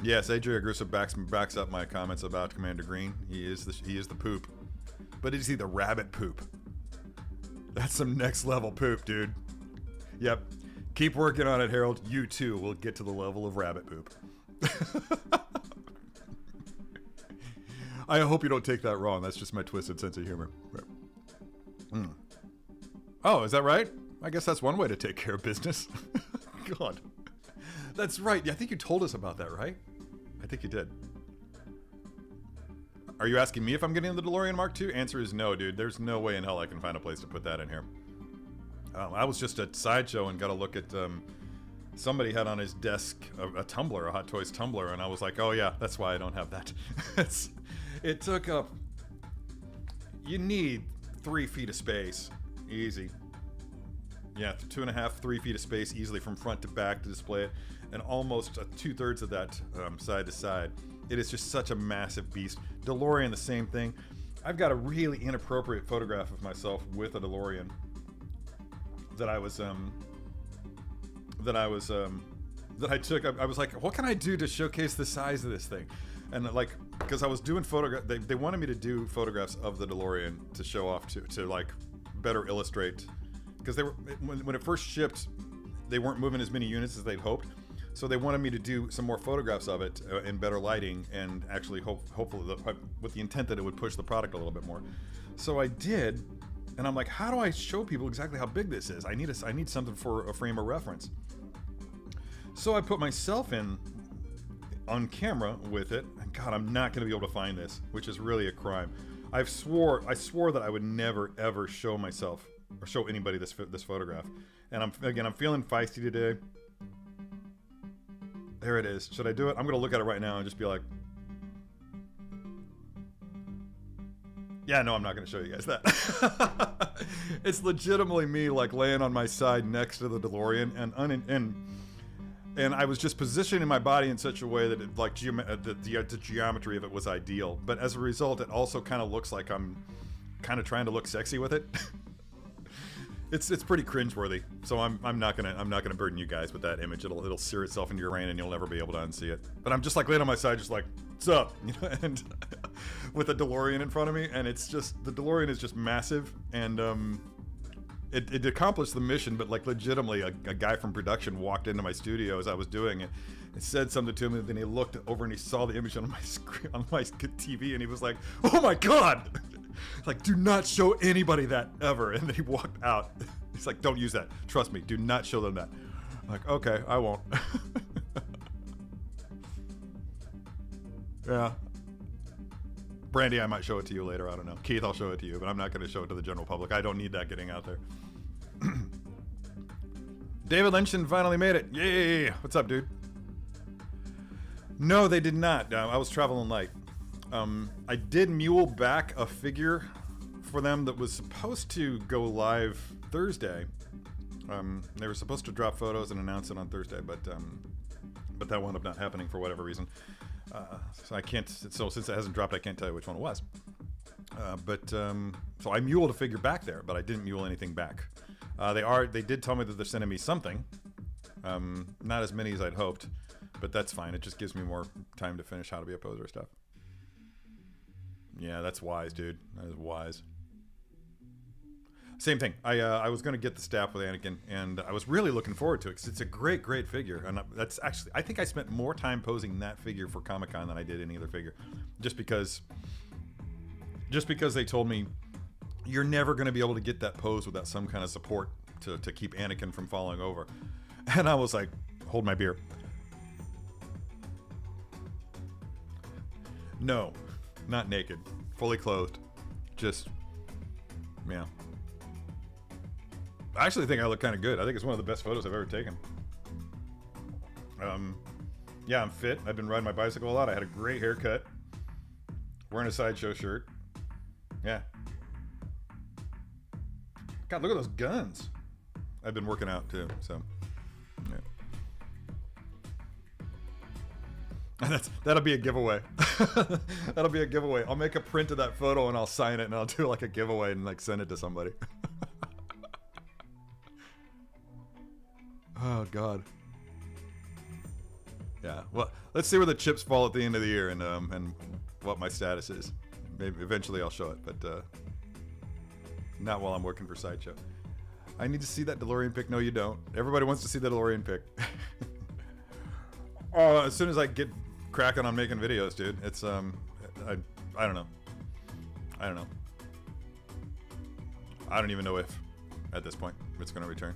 Yes, Adria Agrusa backs up my comments about Commander Green. He is the poop. But is he the rabbit poop? That's some next level poop, dude. Yep. Keep working on it, Harold. You too will get to the level of rabbit poop. I hope you don't take that wrong. That's just my twisted sense of humor. Mm. Oh, is that right? I guess that's one way to take care of business. God. That's right. I think you told us about that, right? I think you did. Are you asking me if I'm getting the DeLorean Mark II? Answer is no, dude. There's no way in hell I can find a place to put that in here. I was just at Sideshow and got a look at... somebody had on his desk a tumbler, a Hot Toys tumbler, and I was like, oh yeah, that's why I don't have that. It took up... You need 3 feet of space. Easy. Yeah, 2.5, 3 feet of space easily from front to back to display it, and almost 2/3 of that side to side. It is just such a massive beast. DeLorean, the same thing. I've got a really inappropriate photograph of myself with a DeLorean that I took. I was like, what can I do to showcase the size of this thing? And like, because I was doing they wanted me to do photographs of the DeLorean to show off to like better illustrate, because they were when it first shipped, they weren't moving as many units as they'd hoped. So they wanted me to do some more photographs of it in better lighting and actually hopefully with the intent that it would push the product a little bit more. So I did, and I'm like, how do I show people exactly how big this is? I need something for a frame of reference. So I put myself in on camera with it, and God, I'm not going to be able to find this, which is really a crime. I swore that I would never ever show myself or show anybody this photograph, and I'm feeling feisty today. There it is. Should I do it? I'm going to look at it right now and just be like, yeah, no, I'm not going to show you guys that. It's legitimately me like laying on my side next to the DeLorean, and I was just positioning my body in such a way that it, like the geometry of it was ideal. But as a result, it also kind of looks like I'm kind of trying to look sexy with it. It's pretty cringeworthy, so I'm not gonna burden you guys with that image. It'll sear itself into your brain, and you'll never be able to unsee it. But I'm just like laying on my side, just like, what's up, you know, and with a DeLorean in front of me, and it's just the DeLorean is just massive, and it accomplished the mission, but like legitimately a guy from production walked into my studio as I was doing it and said something to me, and then he looked over and he saw the image on my screen, on my TV, and he was like, oh my God. Like, do not show anybody that ever. And then he walked out. He's like, don't use that. Trust me, do not show them that. I'm like, okay, I won't. Yeah. Brandy, I might show it to you later. I don't know. Keith, I'll show it to you, but I'm not going to show it to the general public. I don't need that getting out there. David Lynchon finally made it. Yay! What's up, dude? No, they did not. I was traveling light. I did mule back a figure for them that was supposed to go live Thursday. They were supposed to drop photos and announce it on Thursday, but that wound up not happening for whatever reason. So I can't. So since it hasn't dropped, I can't tell you which one it was. So I muled a figure back there, but I didn't mule anything back. They did tell me that they're sending me something. Not as many as I'd hoped, but that's fine. It just gives me more time to finish How to Be a Poser stuff. Yeah, that's wise, dude. That is wise. Same thing. I was going to get the staff with Anakin, and I was really looking forward to it because it's a great, great figure. And that's actually, I think I spent more time posing that figure for Comic-Con than I did any other figure, just because they told me you're never going to be able to get that pose without some kind of support to keep Anakin from falling over. And I was like, hold my beer. No, not naked, fully clothed, just, yeah. I actually think I look kind of good. I think it's one of the best photos I've ever taken. Yeah, I'm fit. I've been riding my bicycle a lot. I had a great haircut. Wearing a Sideshow shirt. Yeah. God, look at those guns. I've been working out too, so yeah. That'll be a giveaway. That'll be a giveaway. I'll make a print of that photo and I'll sign it and I'll do like a giveaway and like send it to somebody. Oh God. Yeah. Well, let's see where the chips fall at the end of the year and what my status is. Maybe eventually I'll show it, but not while I'm working for Sideshow. I need to see that DeLorean pic. No, you don't. Everybody wants to see the DeLorean pic. Oh, as soon as I get cracking on making videos, dude, it's I don't know. I don't know. I don't even know if at this point it's going to return,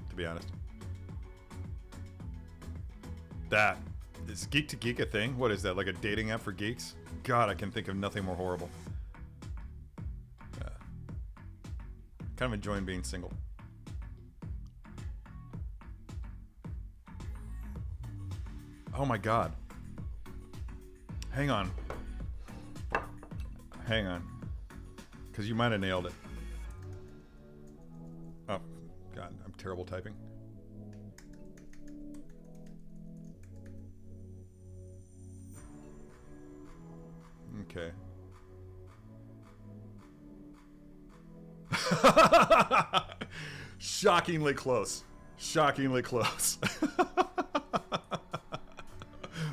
to be honest. That is Geek to Geek a thing? What is that, like a dating app for geeks? God, I can think of nothing more horrible. Kind of enjoying being single. Oh my God. Hang on. Hang on. Because you might have nailed it. Oh, God, I'm terrible typing. Okay. Shockingly close. Shockingly close.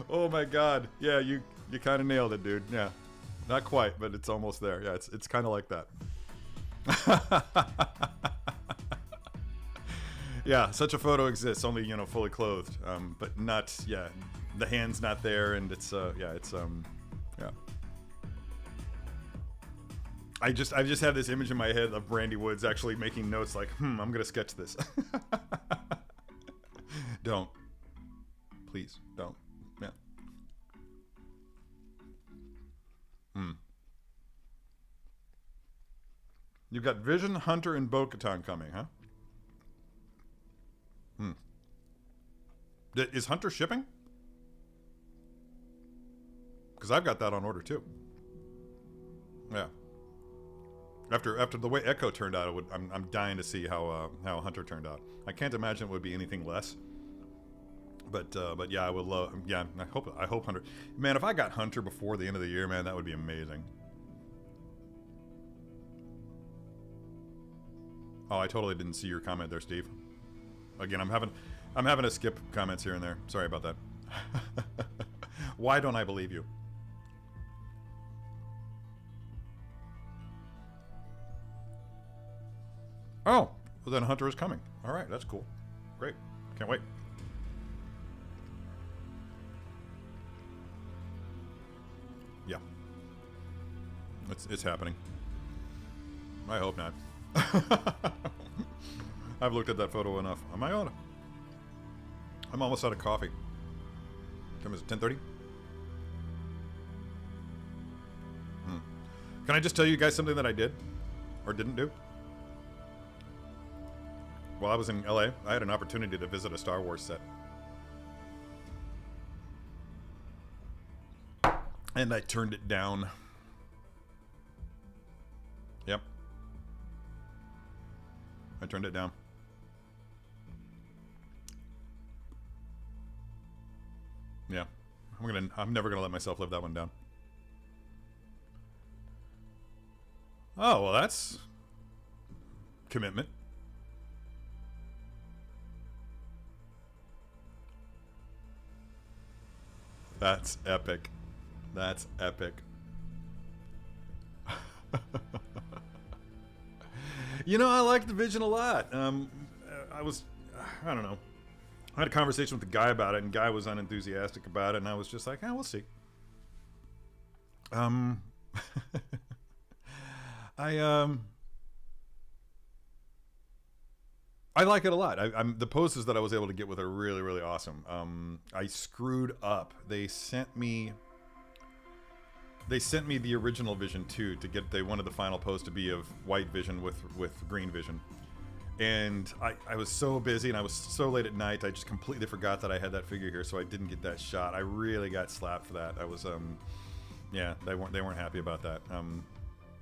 Oh my God. Yeah, you kind of nailed it, dude. Yeah. Not quite, but it's almost there. Yeah, it's kind of like that. Yeah, such a photo exists, only, you know, fully clothed. But not, yeah, the hand's not there, and it's yeah, it's yeah. I just have this image in my head of Brandy Woods actually making notes like, I'm gonna sketch this. Don't. Please, don't. Yeah. You've got Vision, Hunter, and Bo-Katan coming, huh? Is Hunter shipping? Because I've got that on order too. Yeah. After the way Echo turned out, I'm dying to see how Hunter turned out. I can't imagine it would be anything less. But yeah, I would love. Yeah, I hope Hunter. Man, if I got Hunter before the end of the year, man, that would be amazing. Oh, I totally didn't see your comment there, Steve. Again, I'm having to skip comments here and there. Sorry about that. Why don't I believe you? Oh, Well, then Hunter is coming. All right, that's cool. Great. Can't wait. Yeah. It's happening. I hope not. I've looked at that photo enough. Am I on? I'm almost out of coffee. Time is it 10:30? Can I just tell you guys something that I did or didn't do? While I was in LA, I had an opportunity to visit a Star Wars set. And I turned it down. Yep. I turned it down. Yeah. I'm never gonna let myself live that one down. Oh, well, that's commitment. That's epic. That's epic. You know, I like the vision a lot. I don't know. I had a conversation with the guy about it, and the guy was unenthusiastic about it, and I was just like, we'll see. I like it a lot. The poses that I was able to get with are really, really awesome. I screwed up. They sent me the original vision too. They wanted the final pose to be of white vision with green vision. And I was so busy and I was so late at night, I just completely forgot that I had that figure here, so I didn't get that shot. I really got slapped for that. I was yeah, they weren't happy about that.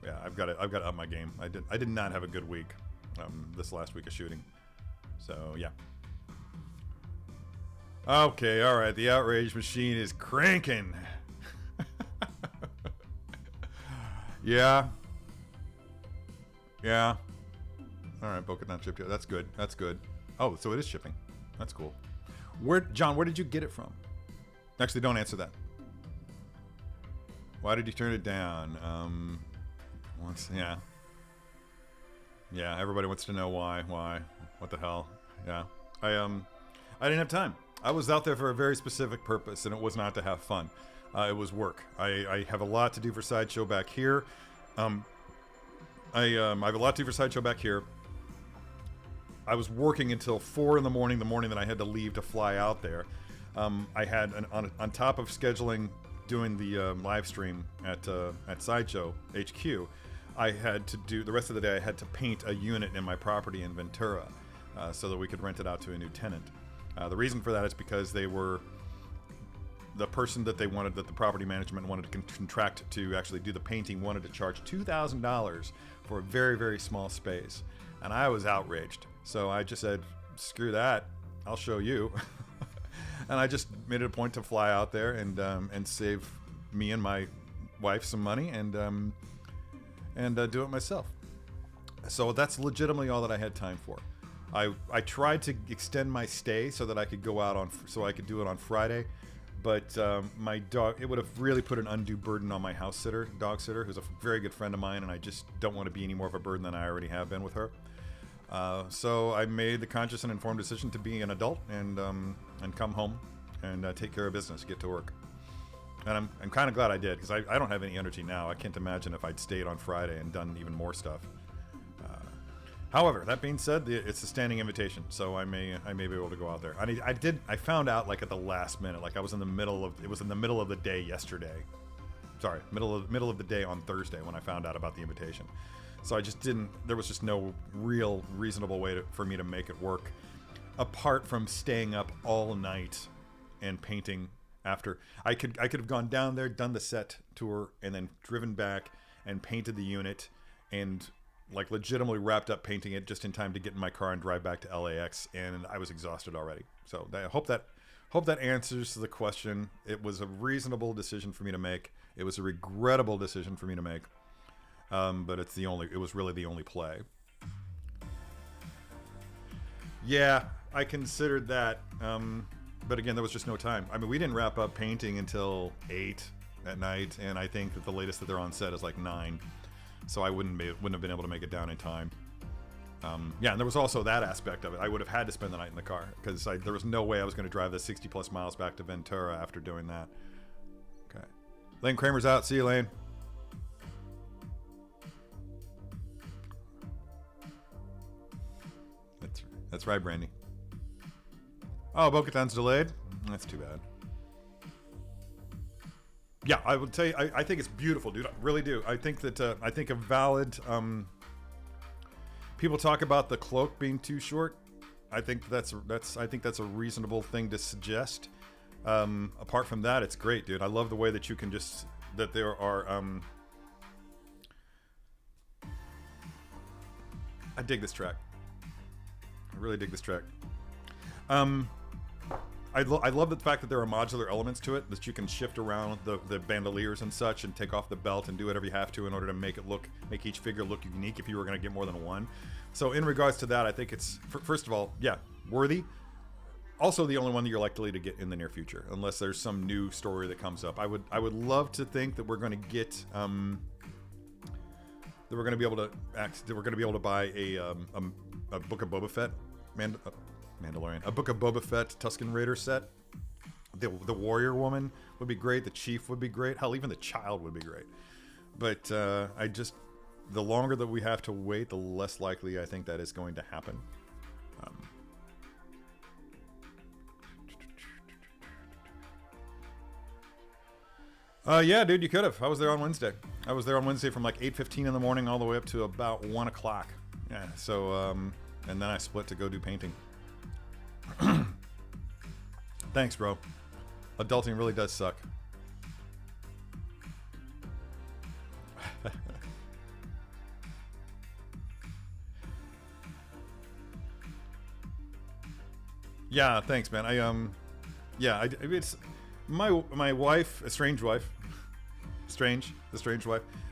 Yeah, I've got to up my game. I did not have a good week this last week of shooting. So yeah. Okay, all right. The outrage machine is cranking. Yeah. Yeah. All right, Boca not shipped yet. That's good. That's good. Oh, so it is shipping. That's cool. John, where did you get it from? Actually, don't answer that. Why did you turn it down? Yeah. Yeah, everybody wants to know why. Why? What the hell? Yeah. I didn't have time. I was out there for a very specific purpose, and it was not to have fun. It was work. I have a lot to do for Sideshow back here. I have a lot to do for Sideshow back here. I was working until 4 in the morning that I had to leave to fly out there. I had, on top of scheduling, doing the live stream at Sideshow HQ, I had to do, the rest of the day I had to paint a unit in my property in Ventura so that we could rent it out to a new tenant. The reason for that is because the person that the property management wanted to contract to actually do the painting wanted to charge $2,000 for a very, very small space. And I was outraged. So I just said, screw that, I'll show you. And I just made it a point to fly out there and save me and my wife some money and do it myself. So that's legitimately all that I had time for. I tried to extend my stay so that I could go out so I could do it on Friday, but my dog, it would have really put an undue burden on my dog sitter, who's a very good friend of mine, and I just don't want to be any more of a burden than I already have been with her. So I made the conscious and informed decision to be an adult and come home and take care of business, get to work. And I'm kind of glad I did, because I don't have any energy now. I can't imagine if I'd stayed on Friday and done even more stuff. However, that being said, it's a standing invitation, so I may be able to go out there. I found out like at the last minute, like it was in the middle of the day yesterday. Sorry, middle of the day on Thursday when I found out about the invitation. So I just didn't. There was just no real reasonable way for me to make it work, apart from staying up all night and painting. After I could have gone down there, done the set tour, and then driven back and painted the unit, and like legitimately wrapped up painting it just in time to get in my car and drive back to LAX, and I was exhausted already. So I hope that answers the question. It was a reasonable decision for me to make. It was a regrettable decision for me to make, but it was really the only play. Yeah, I considered that, but again, there was just no time. I mean, we didn't wrap up painting until 8 at night, and I think that the latest that they're on set is like 9. So I wouldn't have been able to make it down in time. Yeah, and there was also that aspect of it. I would have had to spend the night in the car because there was no way I was going to drive the 60 plus miles back to Ventura after doing that. Okay. Lane Kramer's out. See you, Lane. That's right, Brandy. Oh, Bo-Katan's delayed? That's too bad. Yeah, I would say I think it's beautiful, dude. I really do. I think that I think a valid people talk about the cloak being too short. I think that's a reasonable thing to suggest. Apart from that, it's great, dude. I love the way that you can just that there are I dig this track. I really dig this track. I love the fact that there are modular elements to it, that you can shift around the bandoliers and such and take off the belt and do whatever you have to in order to make each figure look unique if you were going to get more than one. So in regards to that, I think it's, first of all, yeah, worthy. Also the only one that you're likely to get in the near future, unless there's some new story that comes up. I would love to think that we're going to get, that we're going to be able to buy a Book of Boba Fett, Mandalorian, a Book of Boba Fett Tusken Raider set. The warrior woman would be great. The chief would be great. Hell, even the child would be great. But the longer that we have to wait, the less likely I think that is going to happen. Yeah, dude, you could have. I was there on Wednesday. I was there on Wednesday from like 8:15 in the morning all the way up to about 1 o'clock. Yeah, so, and then I split to go do painting. Thanks, bro. Adulting really does suck. Yeah, thanks, man. It's my wife, the strange wife,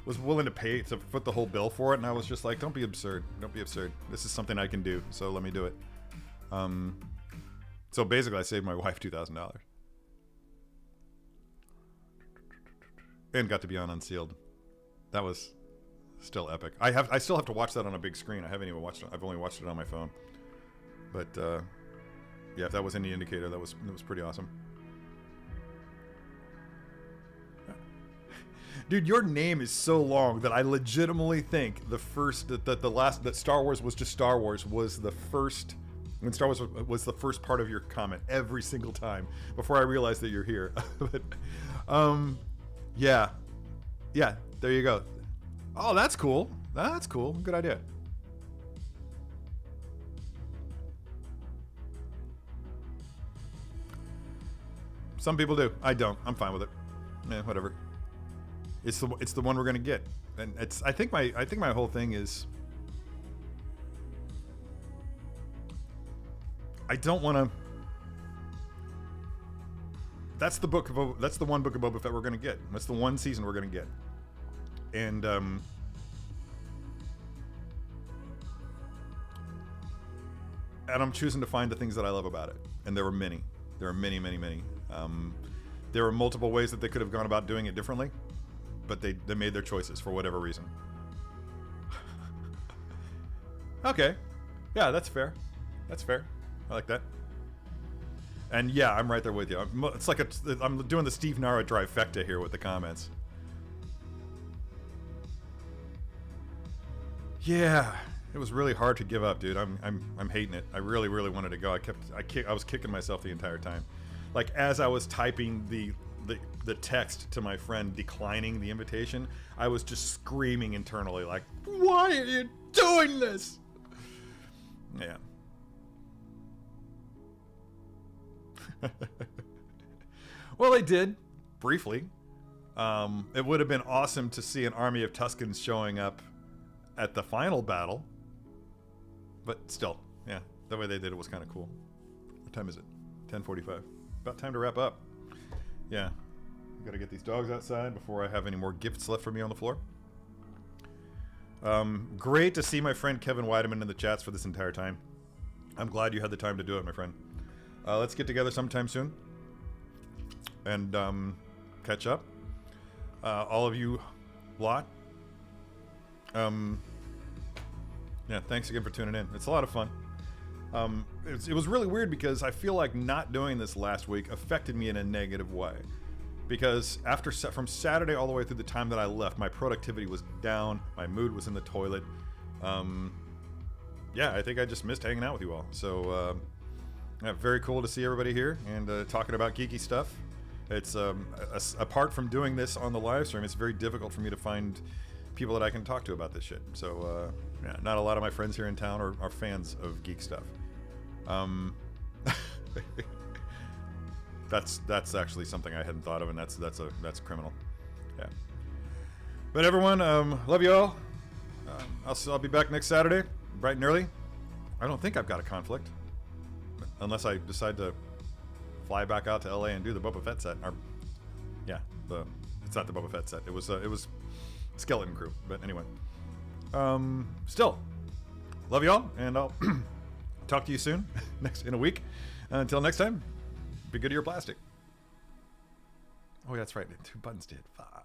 was willing to pay to foot the whole bill for it, and I was just like, don't be absurd. This is something I can do, so let me do it. So basically, I saved my wife $2,000 and got to be on Unsealed. That was still epic. I still have to watch that on a big screen. I haven't even watched it. I've only watched it on my phone. But yeah, if that was any indicator, it was pretty awesome. Dude, your name is so long that I legitimately think that Star Wars was just Star Wars was the first. When Star Wars was the first part of your comment every single time before I realized that you're here. But, yeah, there you go. Oh, that's cool. That's cool. Good idea. Some people do. I don't. I'm fine with it. Whatever. It's the one we're gonna get, and I think my whole thing is. I don't want to. That's the one book of Boba Fett we're gonna get. That's the one season we're gonna get, and I'm choosing to find the things that I love about it, and there were many. There are many. There were multiple ways that they could have gone about doing it differently, but they made their choices for whatever reason. Okay, yeah, that's fair. I like that. And yeah, I'm right there with you. It's like I'm doing the Steve Nara trifecta here with the comments. Yeah, it was really hard to give up, dude. I'm hating it. I really wanted to go. I was kicking myself the entire time. Like as I was typing the text to my friend declining the invitation, I was just screaming internally like, "Why are you doing this?" Yeah. Well, they did briefly. It would have been awesome to see an army of Tuskens showing up at the final battle, but still, yeah, the way they did it was kind of cool. What time is it? 10:45. About time to wrap up. Yeah, gotta get these dogs outside before I have any more gifts left for me on the floor. Great to see my friend Kevin Weideman in the chats for this entire time. I'm glad you had the time to do it, my friend. Let's get together sometime soon and catch up. All of you lot. Yeah, thanks again for tuning in. It's a lot of fun. It was really weird because I feel like not doing this last week affected me in a negative way. Because from Saturday all the way through the time that I left, my productivity was down, my mood was in the toilet. Yeah, I think I just missed hanging out with you all. So, yeah, very cool to see everybody here and talking about geeky stuff. It's apart from doing this on the live stream, it's very difficult for me to find people that I can talk to about this shit. So, yeah, not a lot of my friends here in town are fans of geek stuff. That's actually something I hadn't thought of, and that's criminal. Yeah. But everyone, love you all. I'll be back next Saturday, bright and early. I don't think I've got a conflict, unless I decide to fly back out to LA and do the Boba Fett set. Yeah, it's not the Boba Fett set. It was Skeleton Crew. But anyway, still love you all, and I'll talk to you soon in a week. Until next time, be good to your plastic. Oh, that's right. 2 buttons did. Fuck.